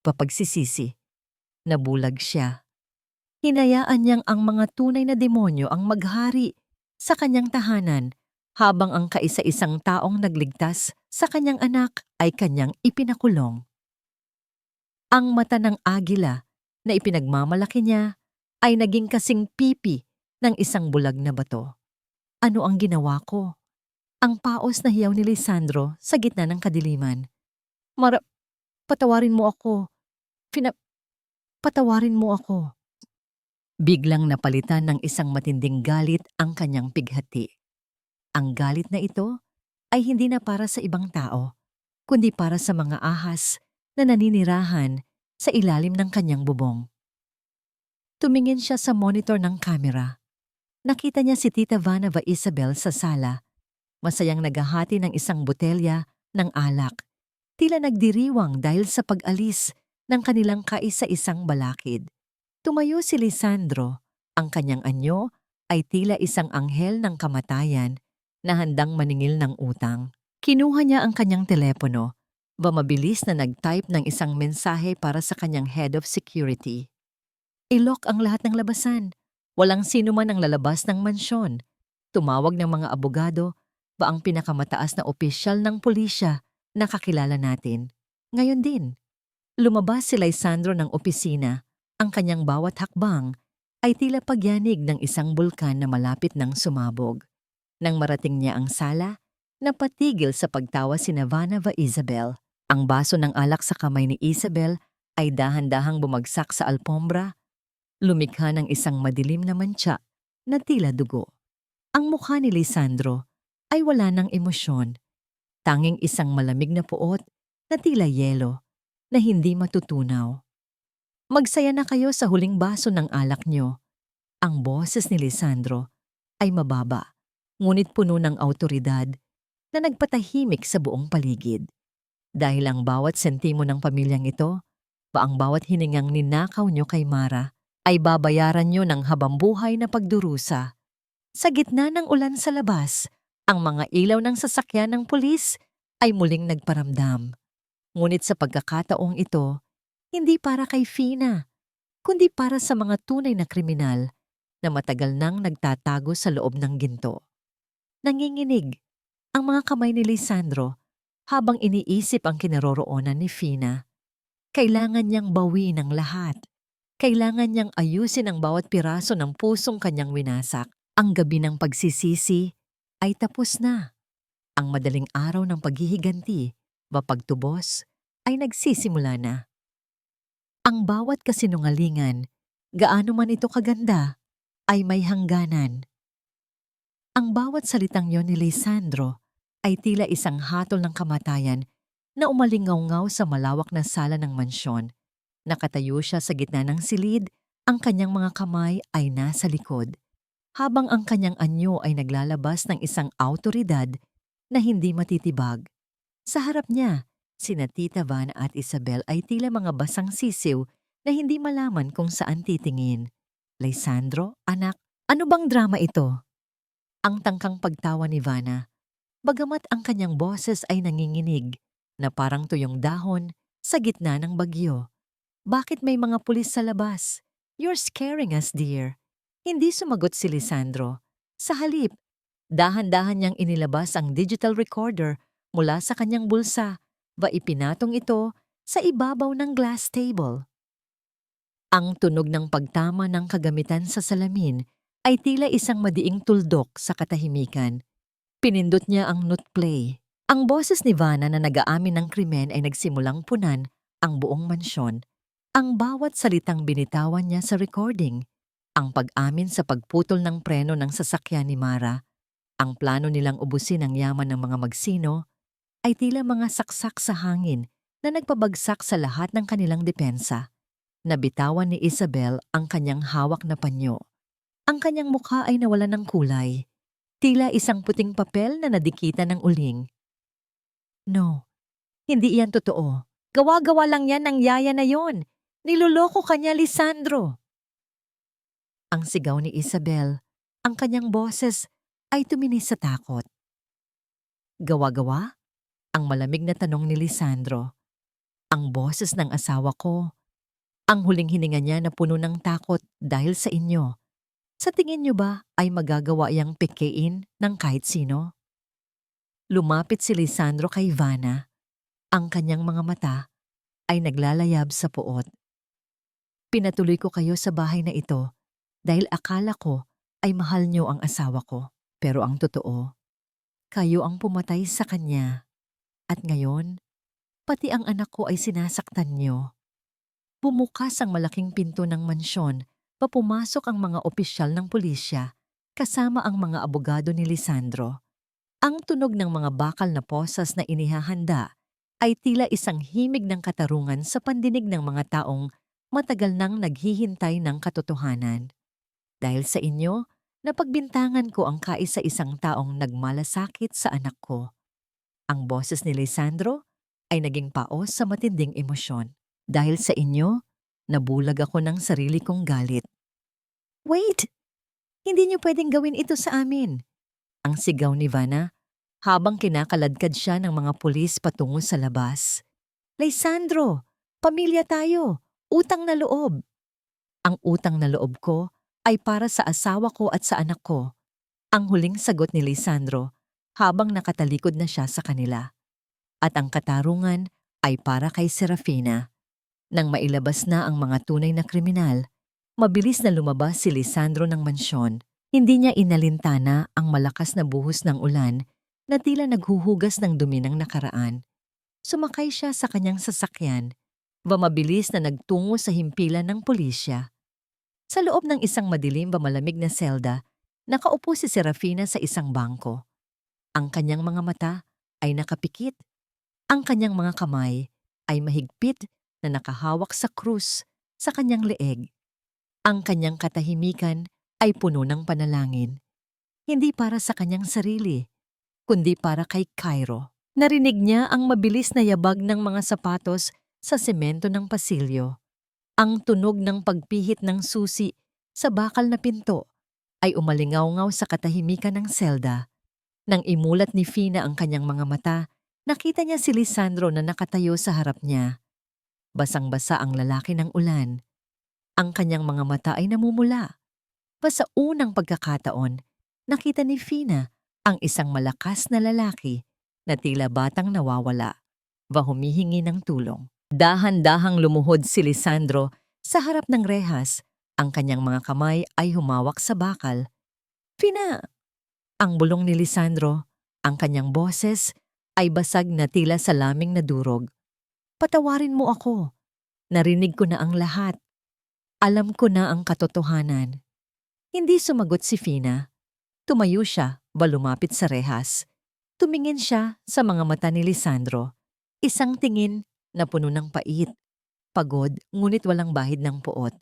papagsisisi. Nabulag siya. Hinayaan niyang ang mga tunay na demonyo ang maghari sa kanyang tahanan habang ang kaisa-isang taong nagligtas sa kanyang anak ay kanyang ipinakulong. Ang mata ng agila na ipinagmamalaki niya ay naging kasing pipi ng isang bulag na bato. Ano ang ginawa ko? Ang paos na hiyaw ni Lisandro sa gitna ng kadiliman. Patawarin mo ako. Patawarin mo ako. Biglang napalitan ng isang matinding galit ang kanyang pighati. Ang galit na ito ay hindi na para sa ibang tao, kundi para sa mga ahas na naninirahan sa ilalim ng kanyang bubong. Tumingin siya sa monitor ng kamera. Nakita niya si Tita Vanna Isabel sa sala, masayang naghahati ng isang botelya ng alak, tila nagdiriwang dahil sa pag-alis ng kanilang kaisa-isang balakid. Tumayo si Lisandro, ang kanyang anyo ay tila isang anghel ng kamatayan na handang maningil ng utang. Kinuha niya ang kanyang telepono, mabilis na nag-type ng isang mensahe para sa kanyang head of security. I-lock ang lahat ng labasan. Walang sino man ang lalabas ng mansyon. Tumawag ng mga abogado ang pinakamataas na opisyal ng pulisya na kakilala natin. Ngayon din, lumabas si Lisandro ng opisina. Ang kanyang bawat hakbang ay tila pagyanig ng isang bulkan na malapit ng sumabog. Nang marating niya ang sala, napatigil sa pagtawa si Vanna Isabel. Ang baso ng alak sa kamay ni Isabel ay dahan-dahang bumagsak sa alpombra, lumikha ng isang madilim na mantsa na tila dugo. Ang mukha ni Lisandro ay wala ng emosyon. Tanging isang malamig na puot na tila yelo na hindi matutunaw. Magsaya na kayo sa huling baso ng alak nyo. Ang boses ni Lisandro ay mababa, ngunit puno ng awtoridad na nagpatahimik sa buong paligid. Dahil ang bawat sentimo ng pamilyang ito, ang bawat hiningang ninakaw nyo kay Mara, ay babayaran nyo ng habambuhay na pagdurusa. Sa gitna ng ulan sa labas, ang mga ilaw ng sasakyan ng pulis ay muling nagparamdam. Ngunit sa pagkakataong ito, hindi para kay Fina, kundi para sa mga tunay na kriminal na matagal nang nagtatago sa loob ng ginto. Nanginginig ang mga kamay ni Lisandro habang iniisip ang kinaroroonan ni Fina. Kailangan niyang bawiin ang lahat. Kailangan niyang ayusin ang bawat piraso ng pusong kanyang winasak. Ang gabi ng pagsisisi ay tapos na. Ang madaling araw ng paghihiganti, pagtubos, ay nagsisimula na. Ang bawat kasinungalingan, gaano man ito kaganda, ay may hangganan. Ang bawat salitang yon ni Lisandro ay tila isang hatol ng kamatayan na umalingaw-ngaw sa malawak na sala ng mansyon. Nakatayo siya sa gitna ng silid, ang kanyang mga kamay ay nasa likod, habang ang kanyang anyo ay naglalabas ng isang awtoridad na hindi matitibag. Sa harap niya, sina Tita Van at Isabel ay tila mga basang sisiw na hindi malaman kung saan titingin. Lisandro, anak, ano bang drama ito? Ang tangkang pagtawa ni Vanna, bagamat ang kanyang boses ay nanginginig na parang tuyong dahon sa gitna ng bagyo. Bakit may mga pulis sa labas? You're scaring us, dear. Hindi sumagot si Lisandro. Sa halip, dahan-dahan niyang inilabas ang digital recorder mula sa kanyang bulsa, ipinatong ito sa ibabaw ng glass table. Ang tunog ng pagtama ng kagamitan sa salamin ay tila isang madiing tuldok sa katahimikan. Pinindot niya ang note play. Ang boses ni Vanna na nag-aamin ng krimen ay nagsimulang punan ang buong mansyon. Ang bawat salitang binitawan niya sa recording, ang pag-amin sa pagputol ng preno ng sasakyan ni Mara, ang plano nilang ubusin ang yaman ng mga magsino, ay tila mga saksak sa hangin na nagpabagsak sa lahat ng kanilang depensa. Nabitawan ni Isabel ang kanyang hawak na panyo. Ang kanyang mukha ay nawalan ng kulay, tila isang puting papel na nadikitan ng uling. No, hindi iyan totoo. Gawa-gawa lang yan ng yaya na yon. Niloloko kanya, Lisandro. Ang sigaw ni Isabel, ang kanyang boses ay tuminis sa takot. Gawa-gawa? Ang malamig na tanong ni Lisandro. Ang boses ng asawa ko. Ang huling hininga niya na puno ng takot dahil sa inyo. Sa tingin niyo ba ay magagawa iyang pikein ng kahit sino? Lumapit si Lisandro kay Vanna. Ang kanyang mga mata ay naglalayab sa puot. Pinatuloy ko kayo sa bahay na ito dahil akala ko ay mahal niyo ang asawa ko. Pero ang totoo, kayo ang pumatay sa kanya. At ngayon, pati ang anak ko ay sinasaktan niyo. Bumukas ang malaking pinto ng mansyon, papumasok ang mga opisyal ng pulisya, kasama ang mga abogado ni Lisandro. Ang tunog ng mga bakal na posas na inihahanda ay tila isang himig ng katarungan sa pandinig ng mga taong matagal nang naghihintay ng katotohanan. Dahil sa inyo, napagbintangan ko ang kaisa-isang taong nagmalasakit sa anak ko. Ang boses ni Lisandro ay naging paos sa matinding emosyon. Dahil sa inyo, nabulag ako ng sarili kong galit. Wait! Hindi niyo pwedeng gawin ito sa amin. Ang sigaw ni Vanna habang kinakaladkad siya ng mga pulis patungo sa labas. Lisandro, pamilya tayo, utang na loob. Ang utang na loob ko ay para sa asawa ko at sa anak ko. Ang huling sagot ni Lisandro habang nakatalikod na siya sa kanila. At ang katarungan ay para kay Serafina. Nang mailabas na ang mga tunay na kriminal, mabilis na lumabas si Lisandro ng mansyon. Hindi niya inalintana ang malakas na buhos ng ulan na tila naghuhugas ng dumi ng nakaraan. Sumakay siya sa kanyang sasakyan, mabilis na nagtungo sa himpilan ng pulisya. Sa loob ng isang madilim malamig na selda, nakaupo si Serafina sa isang bangko. Ang kanyang mga mata ay nakapikit. Ang kanyang mga kamay ay mahigpit na nakahawak sa krus sa kanyang leeg. Ang kanyang katahimikan ay puno ng panalangin, hindi para sa kanyang sarili, kundi para kay Cairo. Narinig niya ang mabilis na yabag ng mga sapatos sa semento ng pasilyo. Ang tunog ng pagpihit ng susi sa bakal na pinto ay umalingaw-ngaw sa katahimikan ng selda. Nang imulat ni Fina ang kanyang mga mata, nakita niya si Lisandro na nakatayo sa harap niya. Basang-basa ang lalaki ng ulan. Ang kanyang mga mata ay namumula. Sa unang pagkakataon, nakita ni Fina ang isang malakas na lalaki na tila batang nawawala, humihingi ng tulong. Dahan-dahang lumuhod si Lisandro sa harap ng rehas. Ang kanyang mga kamay ay humawak sa bakal. Fina! Ang bulong ni Lisandro, ang kanyang boses ay basag na tila sa laming na durog. Patawarin mo ako. Narinig ko na ang lahat. Alam ko na ang katotohanan. Hindi sumagot si Fina. Tumayo siya, lumapit sa rehas. Tumingin siya sa mga mata ni Lisandro. Isang tingin na puno ng pait. Pagod, ngunit walang bahid ng puot.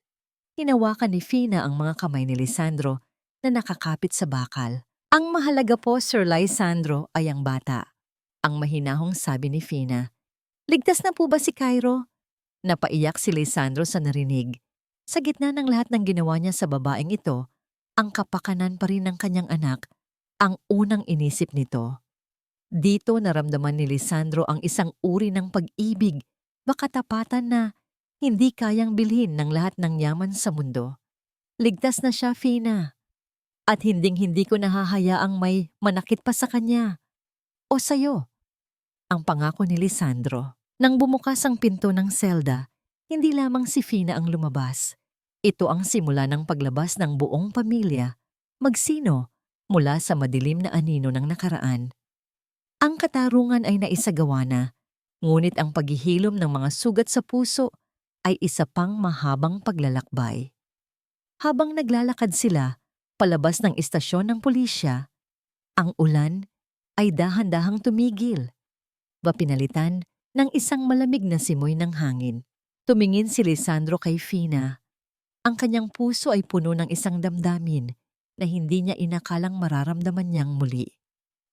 Hinawakan ni Fina ang mga kamay ni Lisandro na nakakapit sa bakal. Ang mahalaga po, Sir Lisandro, ay ang bata. Ang mahinahong sabi ni Fina. Ligtas na po ba si Cairo? Napaiyak si Lisandro sa narinig. Sa gitna ng lahat ng ginawa niya sa babaeng ito, ang kapakanan pa rin ng kanyang anak ang unang inisip nito. Dito naramdaman ni Lisandro ang isang uri ng pag-ibig, katapatan na hindi kayang bilhin ng lahat ng yaman sa mundo. Ligtas na siya, Fina. At hinding-hindi ko nahahayaang may manakit pa sa kanya. O sayo. Ang pangako ni Lisandro. Nang bumukas ang pinto ng selda, hindi lamang si Fina ang lumabas. Ito ang simula ng paglabas ng buong pamilya, magsino, mula sa madilim na anino ng nakaraan. Ang katarungan ay naisagawa na, ngunit ang paghihilom ng mga sugat sa puso ay isa pang mahabang paglalakbay. Habang naglalakad sila, palabas ng istasyon ng pulisya, ang ulan ay dahan-dahang tumigil. Pinalitan ng isang malamig na simoy ng hangin. Tumingin si Lisandro kay Fina. Ang kanyang puso ay puno ng isang damdamin na hindi niya inakalang mararamdaman niyang muli.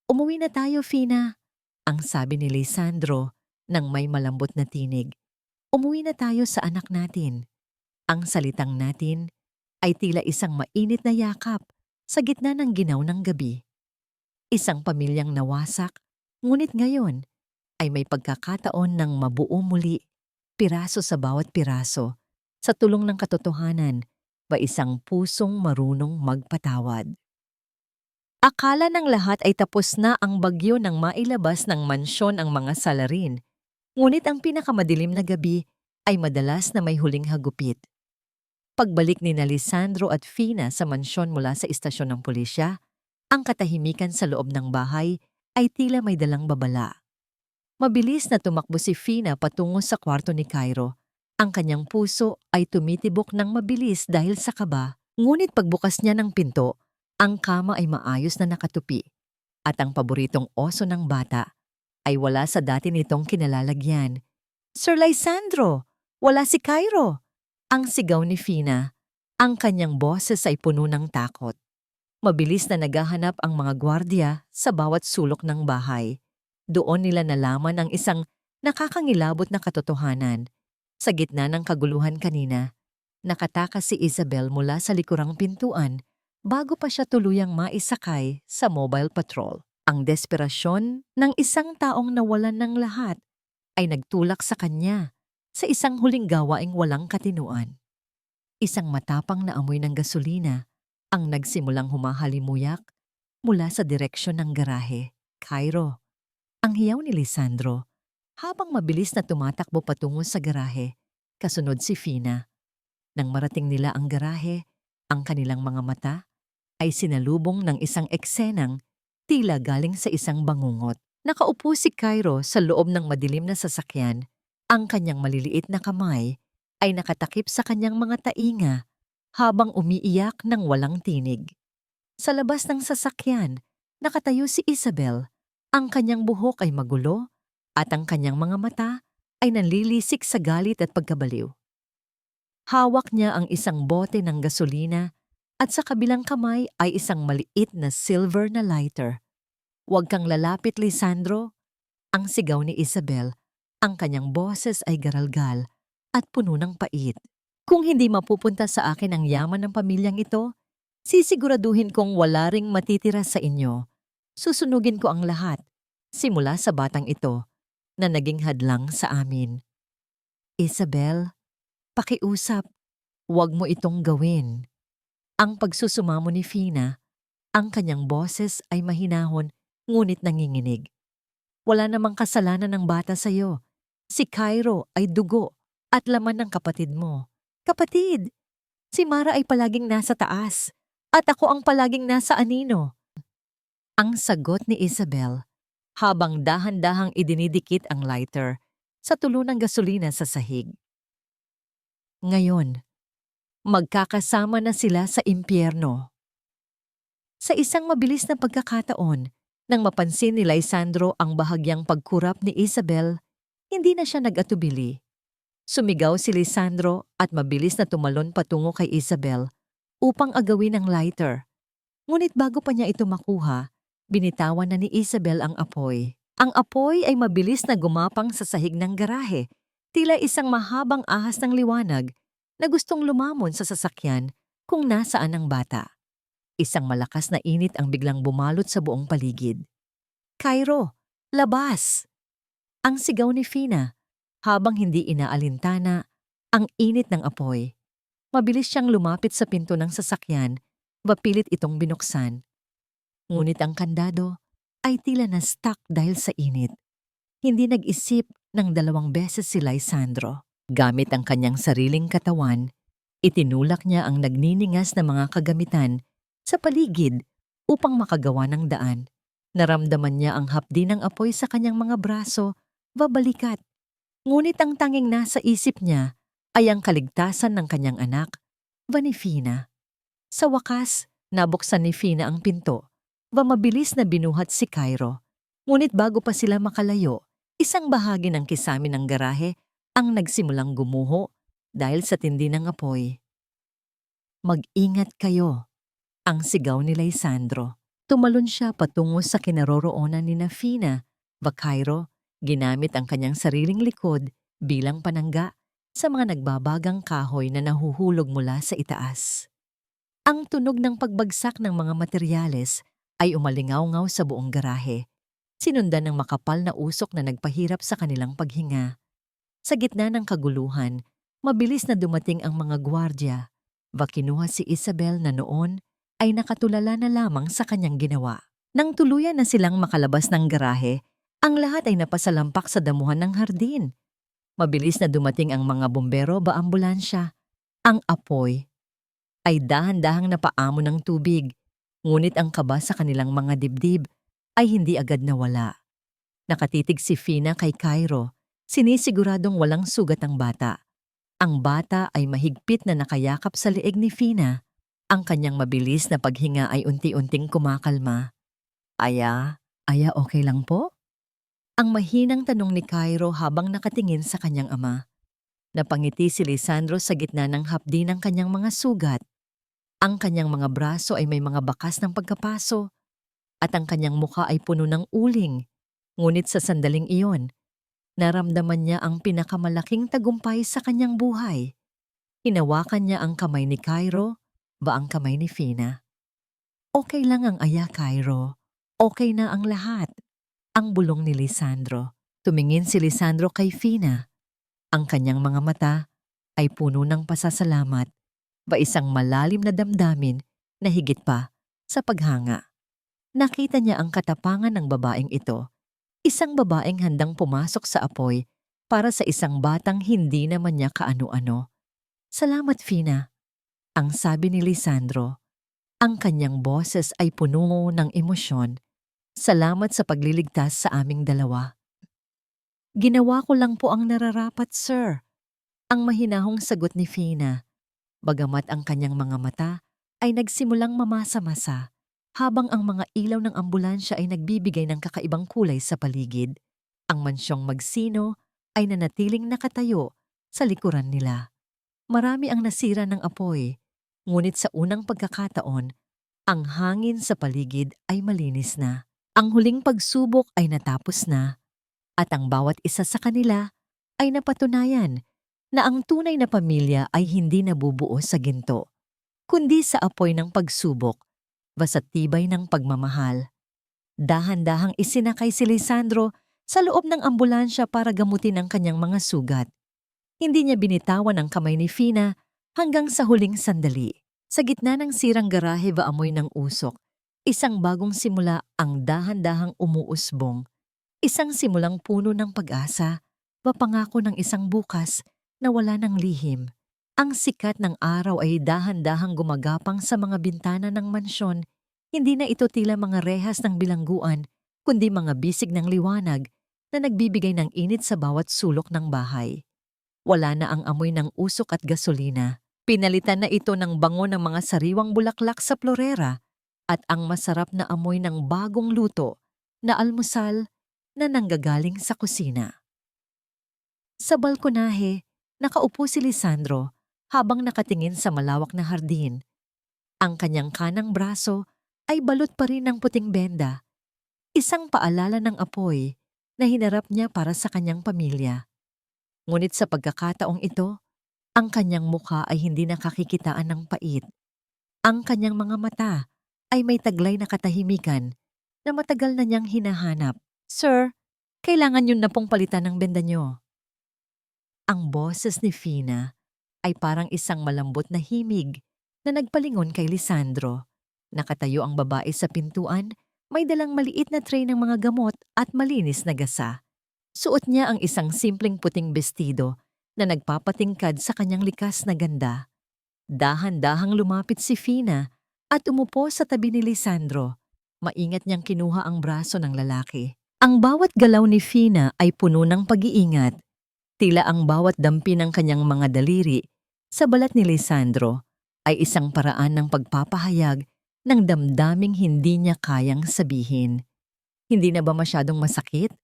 Umuwi na tayo, Fina, ang sabi ni Lisandro nang may malambot na tinig. Umuwi na tayo sa anak natin. Ang salitang natin ay tila isang mainit na yakap sa gitna ng ginaw ng gabi. Isang pamilyang nawasak, ngunit ngayon ay may pagkakataon ng mabuo muli, piraso sa bawat piraso, sa tulong ng katotohanan, isang pusong marunong magpatawad. Akala ng lahat ay tapos na ang bagyo nang mailabas ng mansyon ang mga salarin, ngunit ang pinakamadilim na gabi ay madalas na may huling hagupit. Pagbalik ni Lisandro at Fina sa mansyon mula sa istasyon ng pulisya, ang katahimikan sa loob ng bahay ay tila may dalang babala. Mabilis na tumakbo si Fina patungo sa kwarto ni Cairo. Ang kanyang puso ay tumitibok ng mabilis dahil sa kaba, ngunit pagbukas niya ng pinto, ang kama ay maayos na nakatupi at ang paboritong oso ng bata ay wala sa dati nitong kinalalagyan. Sir Lisandro, wala si Cairo! Ang sigaw ni Fina. Ang kanyang boses ay puno ng takot. Mabilis na naghahanap ang mga gwardiya sa bawat sulok ng bahay. Doon nila nalaman ang isang nakakangilabot na katotohanan. Sa gitna ng kaguluhan kanina, nakatakas si Isabel mula sa likurang pintuan bago pa siya tuluyang maisakay sa mobile patrol. Ang desperasyon ng isang taong nawalan ng lahat ay nagtulak sa kanya sa isang huling gawaing walang katinuan. Isang matapang na amoy ng gasolina ang nagsimulang humahalimuyak mula sa direksyon ng garahe. Cairo. Ang hiyaw ni Lisandro, habang mabilis na tumatakbo patungo sa garahe, kasunod si Fina. Nang marating nila ang garahe, ang kanilang mga mata ay sinalubong ng isang eksenang tila galing sa isang bangungot. Nakaupo si Cairo sa loob ng madilim na sasakyan. Ang kanyang maliliit na kamay ay nakatakip sa kanyang mga tainga habang umiiyak ng walang tinig. Sa labas ng sasakyan, nakatayo si Isabel, Ang kanyang buhok ay magulo at ang kanyang mga mata ay nanlilisik sa galit at pagkabaliw. Hawak niya ang isang bote ng gasolina at sa kabilang kamay ay isang maliit na silver na lighter. "Huwag kang lalapit, Lisandro," ang sigaw ni Isabel. Ang kanyang boses ay garalgal at puno ng pait. "Kung hindi mapupunta sa akin ang yaman ng pamilyang ito, sisiguraduhin kong wala ring matitira sa inyo. Susunugin ko ang lahat, simula sa batang ito na naging hadlang sa amin." "Isabel, pakiusap, huwag mo itong gawin." Ang pagsusumamo ni Fina, ang kanyang boses ay mahinahon ngunit nanginginig. "Wala namang kasalanan ng bata sa'yo. Si Cairo ay dugo at laman ng kapatid mo." "Kapatid, si Mara ay palaging nasa taas at ako ang palaging nasa anino." Ang sagot ni Isabel habang dahan-dahang idinidikit ang lighter sa tulo ng gasolina sa sahig. Ngayon, magkakasama na sila sa impyerno. Sa isang mabilis na pagkakataon, nang mapansin ni Lisandro ang bahagyang pagkurap ni Isabel, hindi na siya nag-atubili. Sumigaw si Lisandro at mabilis na tumalon patungo kay Isabel upang agawin ang lighter. Ngunit bago pa niya ito makuha, binitawan na ni Isabel ang apoy. Ang apoy ay mabilis na gumapang sa sahig ng garahe, tila isang mahabang ahas ng liwanag na gustong lumamon sa sasakyan kung nasaan ang bata. Isang malakas na init ang biglang bumalot sa buong paligid. "Cairo, labas!" Ang sigaw ni Fina habang hindi inaalintana ang init ng apoy. Mabilis siyang lumapit sa pinto ng sasakyan, mapilit itong binuksan. Ngunit ang kandado ay tila na stuck dahil sa init. Hindi nag-isip ng 2 beses si Lisandro. Gamit ang kanyang sariling katawan, itinulak niya ang nagniningas na mga kagamitan sa paligid upang makagawa ng daan. Naramdaman niya ang hapdi ng apoy sa kanyang mga braso, babalikat. Ngunit ang tanging nasa isip niya ay ang kaligtasan ng kanyang anak, Vanifina. Sa wakas, nabuksan ni Fina ang pinto. Mabilis na binuhat si Cairo. Ngunit bago pa sila makalayo, isang bahagi ng kisame ng garahe ang nagsimulang gumuho dahil sa tindi ng apoy. "Mag-ingat kayo," ang sigaw ni Lisandro. Tumalon siya patungo sa kinaroroonan ni Fina. Cairo, ginamit ang kanyang sariling likod bilang panangga sa mga nagbabagang kahoy na nahuhulog mula sa itaas. Ang tunog ng pagbagsak ng mga materyales ay umalingaw-ngaw sa buong garahe, sinundan ng makapal na usok na nagpahirap sa kanilang paghinga. Sa gitna ng kaguluhan, mabilis na dumating ang mga gwardya. Kinuha si Isabel na noon ay nakatulala na lamang sa kanyang ginawa. Nang tuluyan na silang makalabas ng garahe, ang lahat ay napasalampak sa damuhan ng hardin. Mabilis na dumating ang mga bumbero ba ambulansya. Ang apoy ay dahan-dahang napaamo ng tubig, ngunit ang kaba sa kanilang mga dibdib ay hindi agad nawala. Nakatitig si Fina kay Cairo, sinisiguradong walang sugat ang bata. Ang bata ay mahigpit na nakayakap sa leeg ni Fina. Ang kanyang mabilis na paghinga ay unti-unting kumakalma. Aya, okay lang po?" Ang mahinang tanong ni Cairo habang nakatingin sa kanyang ama. Napangiti si Lisandro sa gitna ng hapdi ng kanyang mga sugat. Ang kanyang mga braso ay may mga bakas ng pagkapaso at ang kanyang mukha ay puno ng uling. Ngunit sa sandaling iyon, naramdaman niya ang pinakamalaking tagumpay sa kanyang buhay. Hinawakan niya ang kamay ni Cairo, ang kamay ni Fina. "Okay lang ang aya, Cairo. Okay na ang lahat." Ang bulong ni Lisandro. Tumingin si Lisandro kay Fina. Ang kanyang mga mata ay puno ng pasasalamat, isang malalim na damdamin na higit pa sa paghanga. Nakita niya ang katapangan ng babaeng ito, isang babaeng handang pumasok sa apoy para sa isang batang hindi naman niya kaano-ano. "Salamat, Fina," ang sabi ni Lisandro. Ang kanyang boses ay puno ng emosyon. "Salamat sa pagliligtas sa aming dalawa." "Ginawa ko lang po ang nararapat, sir," ang mahinahong sagot ni Fina. Bagamat ang kanyang mga mata ay nagsimulang mamasa-masa, habang ang mga ilaw ng ambulansya ay nagbibigay ng kakaibang kulay sa paligid. Ang mansyong Magsino ay nanatiling nakatayo sa likuran nila. Marami ang nasira ng apoy, ngunit sa unang pagkakataon, ang hangin sa paligid ay malinis na. Ang huling pagsubok ay natapos na, at ang bawat isa sa kanila ay napatunayan na ang tunay na pamilya ay hindi nabubuo sa ginto, kundi sa apoy ng pagsubok, basta't tibay ng pagmamahal. Dahan-dahang isinakay si Lisandro sa loob ng ambulansya para gamutin ang kanyang mga sugat. Hindi niya binitawan ang kamay ni Fina hanggang sa huling sandali. Sa gitna ng sirang garahe amoy ng usok, isang bagong simula ang dahan-dahang umuusbong. Isang simulang puno ng pag-asa, pangako ng isang bukas na wala ng lihim. Ang sikat ng araw ay dahan-dahang gumagapang sa mga bintana ng mansyon. Hindi na ito tila mga rehas ng bilangguan, kundi mga bisig ng liwanag na nagbibigay ng init sa bawat sulok ng bahay. Wala na ang amoy ng usok at gasolina. Pinalitan na ito ng bango ng mga sariwang bulaklak sa florera at ang masarap na amoy ng bagong luto na almusal na nanggagaling sa kusina. Sa balkonahe, nakaupo si Lisandro habang nakatingin sa malawak na hardin. Ang kanyang kanang braso ay balot pa rin ng puting benda, isang paalala ng apoy na hinarap niya para sa kanyang pamilya. Ngunit sa pagkakataong ito, ang kanyang mukha ay hindi nakakikitaan ng pait. Ang kanyang mga mata ay may taglay na katahimikan na matagal na niyang hinahanap. "Sir, kailangan yun na pong palitan ng benda niyo." Ang boses ni Fina ay parang isang malambot na himig na nagpalingon kay Lisandro. Nakatayo ang babae sa pintuan, may dalang maliit na tray ng mga gamot at malinis na gasa. Suot niya ang isang simpleng puting bestido na nagpapatingkad sa kanyang likas na ganda. Dahan-dahang lumapit si Fina at umupo sa tabi ni Lisandro. Maingat niyang kinuha ang braso ng lalaki. Ang bawat galaw ni Fina ay puno ng pag-iingat. Tila ang bawat dampi ng kanyang mga daliri sa balat ni Lisandro ay isang paraan ng pagpapahayag ng damdaming hindi niya kayang sabihin. "Hindi na ba masyadong masakit?"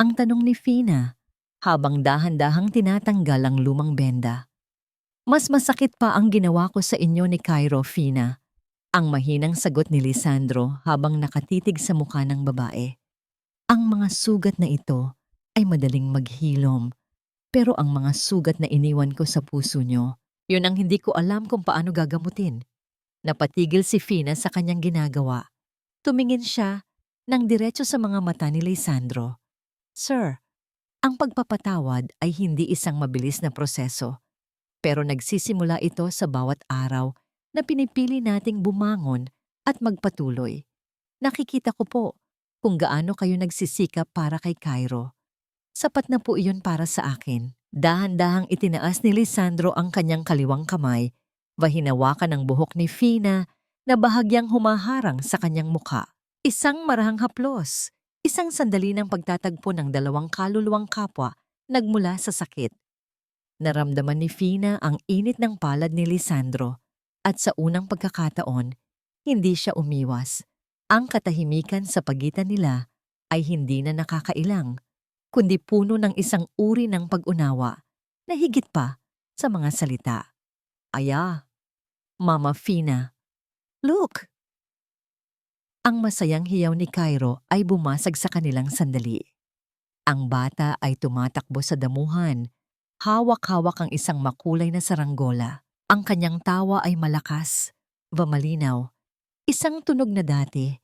ang tanong ni Fina habang dahan-dahang tinatanggal ang lumang benda. "Mas masakit pa ang ginawa ko sa inyo ni Cairo, Fina," ang mahinang sagot ni Lisandro habang nakatitig sa mukha ng babae. "Ang mga sugat na ito ay madaling maghilom, pero ang mga sugat na iniwan ko sa puso nyo, yun ang hindi ko alam kung paano gagamutin." Napatigil si Fina sa kanyang ginagawa. Tumingin siya ng diretso sa mga mata ni Lisandro. "Sir, ang pagpapatawad ay hindi isang mabilis na proseso, pero nagsisimula ito sa bawat araw na pinipili nating bumangon at magpatuloy. Nakikita ko po kung gaano kayo nagsisikap para kay Cairo. Sapat na po iyon para sa akin." Dahan-dahang itinaas ni Lisandro ang kanyang kaliwang kamay, hinawakan ang buhok ni Fina na bahagyang humaharang sa kanyang mukha. Isang marahang haplos, isang sandali ng pagtatagpo ng dalawang kaluluwang kapwa nagmula sa sakit. Naramdaman ni Fina ang init ng palad ni Lisandro at sa unang pagkakataon, hindi siya umiwas. Ang katahimikan sa pagitan nila ay hindi na nakakailang, kundi puno ng isang uri ng pag-unawa na higit pa sa mga salita. "Aya, Mama Fina, look!" Ang masayang hiyaw ni Cairo ay bumasag sa kanilang sandali. Ang bata ay tumatakbo sa damuhan. Hawak-hawak ang isang makulay na saranggola. Ang kanyang tawa ay malakas, malinaw. Isang tunog na dati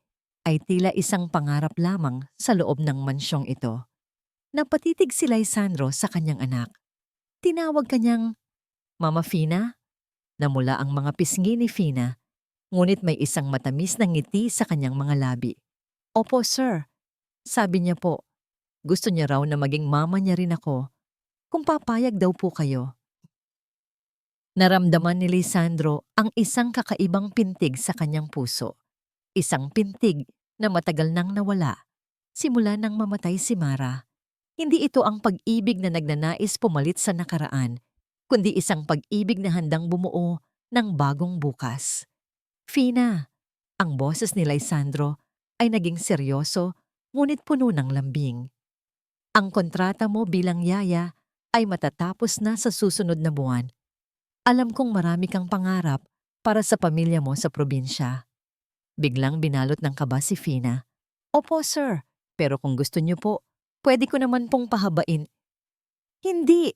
ay tila isang pangarap lamang sa loob ng mansyong ito. Napatitig si Lisandro sa kanyang anak. Tinawag kanyang Mama Fina. Namula ang mga pisngi ni Fina, ngunit may isang matamis na ngiti sa kanyang mga labi. "Opo, sir," sabi niya po. Gusto niya raw na maging mama niya rin ako, kung papayag daw po kayo. Naramdaman ni Lisandro ang isang kakaibang pintig sa kanyang puso. Isang pintig na matagal nang nawala, simula nang mamatay si Mara. Hindi ito ang pag-ibig na nagnanais pumalit sa nakaraan, kundi isang pag-ibig na handang bumuo ng bagong bukas. "Fina, Ang boses ni Lysandro ay naging seryoso ngunit puno ng lambing. Ang kontrata mo bilang yaya ay matatapos na sa susunod na buwan. Alam kong marami kang pangarap para sa pamilya mo sa probinsya. Biglang binalot ng kaba si Fina. Opo sir, pero kung gusto niyo po, pwede ko naman pong pahabain. Hindi!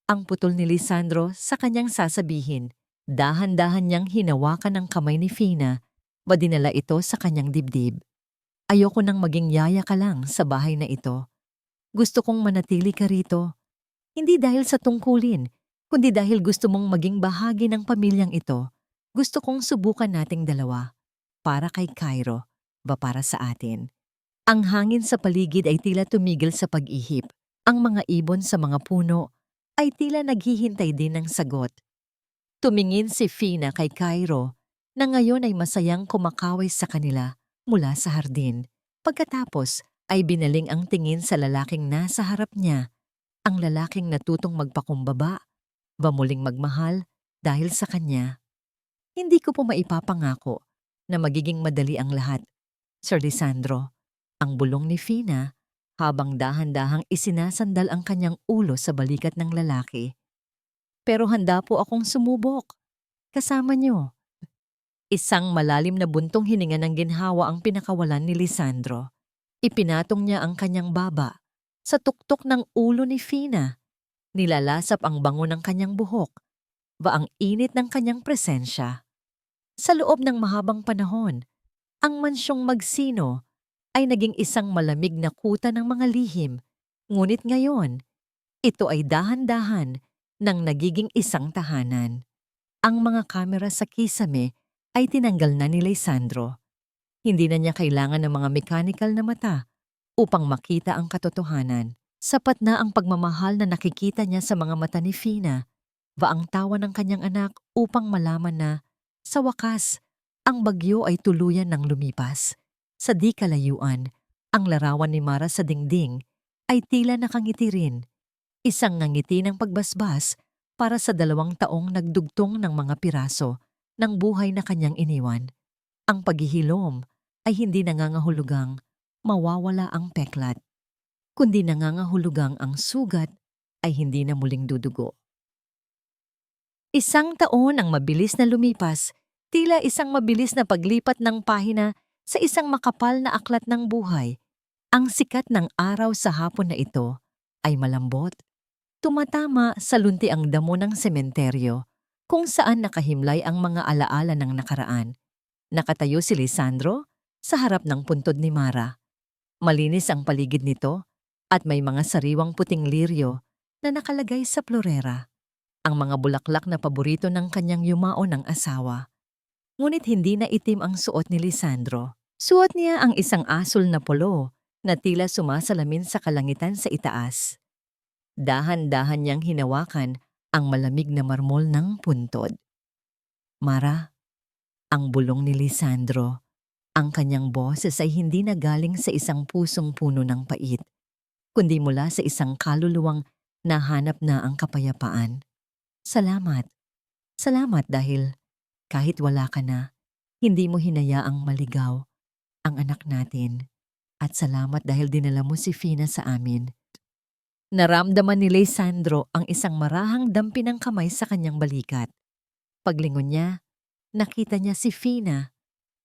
Ang putol ni Lisandro sa kanyang sasabihin. Dahan-dahan niyang hinawakan ang kamay ni Fina, dinala ito sa kanyang dibdib. Ayoko nang maging yaya ka lang sa bahay na ito. Gusto kong manatili ka rito. Hindi dahil sa tungkulin, kundi dahil gusto mong maging bahagi ng pamilyang ito. Gusto kong subukan nating dalawa. Para kay Cairo, para sa atin. Ang hangin sa paligid ay tila tumigil sa pag-ihip. Ang mga ibon sa mga puno ay tila naghihintay din ng sagot. Tumingin si Fina kay Cairo na ngayon ay masayang kumakaway sa kanila mula sa hardin. Pagkatapos ay binaling ang tingin sa lalaking nasa harap niya, ang lalaking natutong magpakumbaba, muling magmahal dahil sa kanya. Hindi ko po maipapangako na magiging madali ang lahat, Sir Lisandro. Ang bulong ni Fina habang dahan-dahang isinasandal ang kanyang ulo sa balikat ng lalaki. Pero handa po akong sumubok. Kasama niyo. Isang malalim na buntong hininga ng ginhawa ang pinakawalan ni Lisandro. Ipinatong niya ang kanyang baba sa tuktok ng ulo ni Fina. Nilalasap ang bango ng kanyang buhok, ang init ng kanyang presensya. Sa loob ng mahabang panahon, ang mansyong Magsino ay naging isang malamig na kuta ng mga lihim. Ngunit ngayon, ito ay dahan-dahan nang nagiging isang tahanan. Ang mga kamera sa kisame ay tinanggal na ni Lisandro. Hindi na niya kailangan ng mga mechanical na mata upang makita ang katotohanan. Sapat na ang pagmamahal na nakikita niya sa mga mata ni Fina, ang tawa ng kanyang anak upang malaman na, sa wakas, ang bagyo ay tuluyan ng lumipas. Sa di kalayuan, ang larawan ni Mara sa dingding ay tila nakangiti rin. Isang ngangiti ng pagbasbas para sa 2 taong nagdugtong ng mga piraso ng buhay na kanyang iniwan. Ang paghihilom ay hindi nangangahulugang mawawala ang peklat, kundi nangangahulugang ang sugat ay hindi na muling dudugo. 1 taon ang mabilis na lumipas, tila isang mabilis na paglipat ng pahina sa isang makapal na aklat ng buhay. Ang sikat ng araw sa hapon na ito ay malambot. Tumatama sa luntiang damo ng sementeryo kung saan nakahimlay ang mga alaala ng nakaraan. Nakatayo si Lisandro sa harap ng puntod ni Mara. Malinis ang paligid nito at may mga sariwang puting liryo na nakalagay sa florera. Ang mga bulaklak na paborito ng kanyang yumao ng asawa. Ngunit hindi na itim ang suot ni Lisandro. Suot niya ang isang asul na polo na tila sumasalamin sa kalangitan sa itaas. Dahan-dahan niyang hinawakan ang malamig na marmol ng puntod. Mara, ang bulong ni Lisandro, ang kanyang boses ay hindi na galing sa isang pusong puno ng pait, kundi mula sa isang kaluluwang nahanap na ang kapayapaan. Salamat. Salamat dahil kahit wala ka na, hindi mo hinayaang maligaw ang anak natin. At salamat dahil dinala mo si Fina sa amin. Naramdaman ni Lisandro ang isang marahang dampi ng kamay sa kanyang balikat. Paglingon niya, nakita niya si Fina.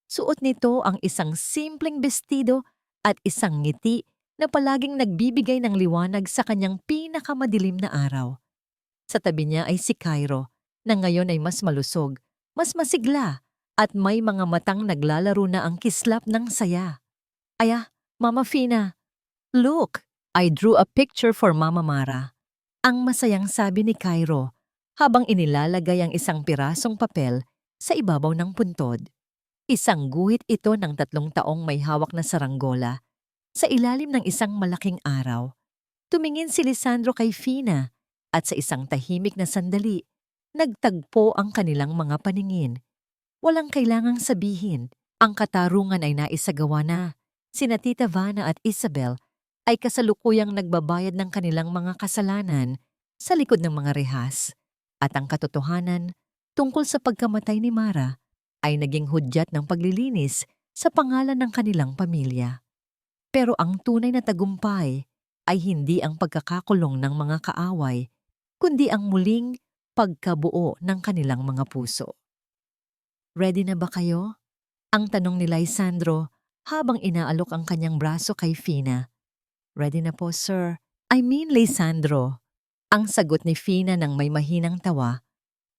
Suot nito ang isang simpleng bestido at isang ngiti na palaging nagbibigay ng liwanag sa kanyang pinakamadilim na araw. Sa tabi niya ay si Cairo na ngayon ay mas malusog, mas masigla at may mga matang naglalaro na ang kislap ng saya. Aya, Mama Fina, look! I drew a picture for Mama Mara. Ang masayang sabi ni Cairo habang inilalagay ang isang pirasong papel sa ibabaw ng puntod. Isang guhit ito ng 3 taong may hawak na saranggola sa ilalim ng isang malaking araw. Tumingin si Lisandro kay Fina at sa isang tahimik na sandali, nagtagpo ang kanilang mga paningin. Walang kailangang sabihin, ang katarungan ay naisagawa na. Sina Tita Vanna at Isabel ay kasalukuyang nagbabayad ng kanilang mga kasalanan sa likod ng mga rehas. At ang katotohanan tungkol sa pagkamatay ni Mara ay naging hudyat ng paglilinis sa pangalan ng kanilang pamilya. Pero ang tunay na tagumpay ay hindi ang pagkakakulong ng mga kaaway, kundi ang muling pagkabuo ng kanilang mga puso. Ready na ba kayo? Ang tanong ni Lysandro habang inaalok ang kanyang braso kay Fina. Ready na po, sir. I mean, Lysandro. Ang sagot ni Fina ng may mahinang tawa.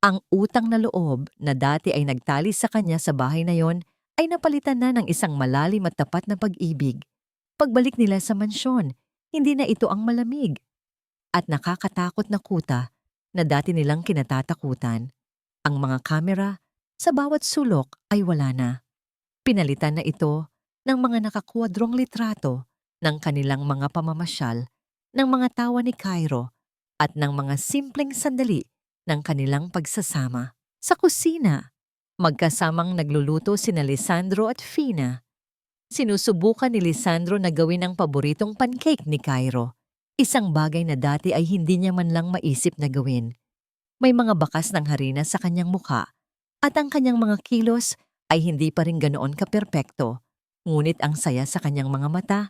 Ang utang na loob na dati ay nagtali sa kanya sa bahay na yon ay napalitan na ng isang malalim at tapat na pag-ibig. Pagbalik nila sa mansyon, hindi na ito ang malamig at nakakatakot na kuta na dati nilang kinatatakutan. Ang mga kamera sa bawat sulok ay wala na. Pinalitan na ito ng mga nakakwadrong litrato ng kanilang mga pamamasyal, ng mga tawa ni Cairo at ng mga simpleng sandali ng kanilang pagsasama. Sa kusina, magkasamang nagluluto sina Lisandro at Fina. Sinusubukan ni Lisandro na gawin ang paboritong pancake ni Cairo, isang bagay na dati ay hindi niya man lang maisip na gawin. May mga bakas ng harina sa kanyang mukha at ang kanyang mga kilos ay hindi pa rin ganoon kaperpekto, ngunit ang saya sa kanyang mga mata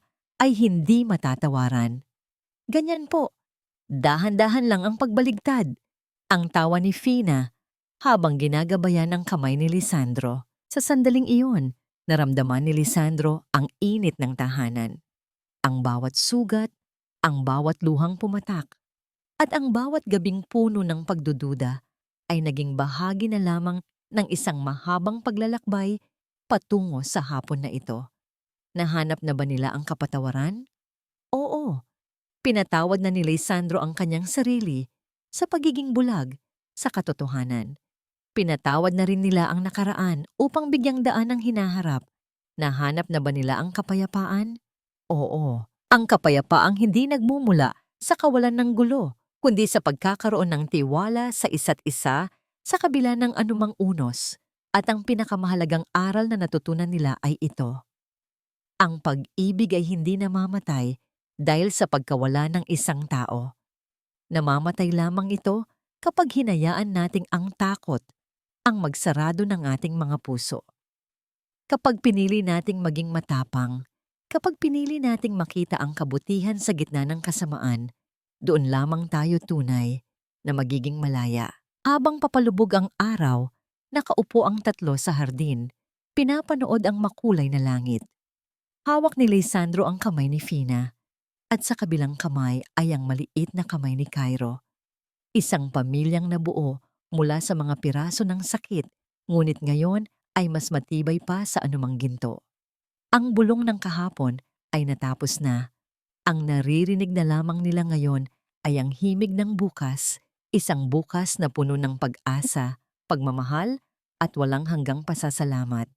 ay hindi matatawaran. Ganyan po, dahan-dahan lang ang pagbaligtad. Ang tawa ni Fina habang ginagabayan ang kamay ni Lisandro. Sa sandaling iyon, naramdaman ni Lisandro ang init ng tahanan. Ang bawat sugat, ang bawat luhang pumatak, at ang bawat gabing puno ng pagdududa ay naging bahagi na lamang ng isang mahabang paglalakbay patungo sa hapon na ito. Nahanap na ba nila ang kapatawaran? Oo. Pinatawad na ni Lisandro ang kanyang sarili sa pagiging bulag sa katotohanan. Pinatawad na rin nila ang nakaraan upang bigyang daan ang hinaharap. Nahanap na ba nila ang kapayapaan? Oo. Ang kapayapaang hindi nagmumula sa kawalan ng gulo, kundi sa pagkakaroon ng tiwala sa isa't isa sa kabila ng anumang unos. At ang pinakamahalagang aral na natutunan nila ay ito. Ang pag-ibig ay hindi namamatay dahil sa pagkawala ng isang tao. Namamatay lamang ito kapag hinayaan nating ang takot ang magsarado ng ating mga puso. Kapag pinili nating maging matapang, kapag pinili nating makita ang kabutihan sa gitna ng kasamaan, doon lamang tayo tunay na magiging malaya. Habang papalubog ang araw, nakaupo ang tatlo sa hardin, pinapanood ang makulay na langit. Hawak ni Lisandro ang kamay ni Fina. At sa kabilang kamay ay ang maliit na kamay ni Cairo. Isang pamilyang nabuo mula sa mga piraso ng sakit, ngunit ngayon ay mas matibay pa sa anumang ginto. Ang bulong ng kahapon ay natapos na. Ang naririnig na lamang nila ngayon ay ang himig ng bukas, isang bukas na puno ng pag-asa, pagmamahal at walang hanggang pasasalamat.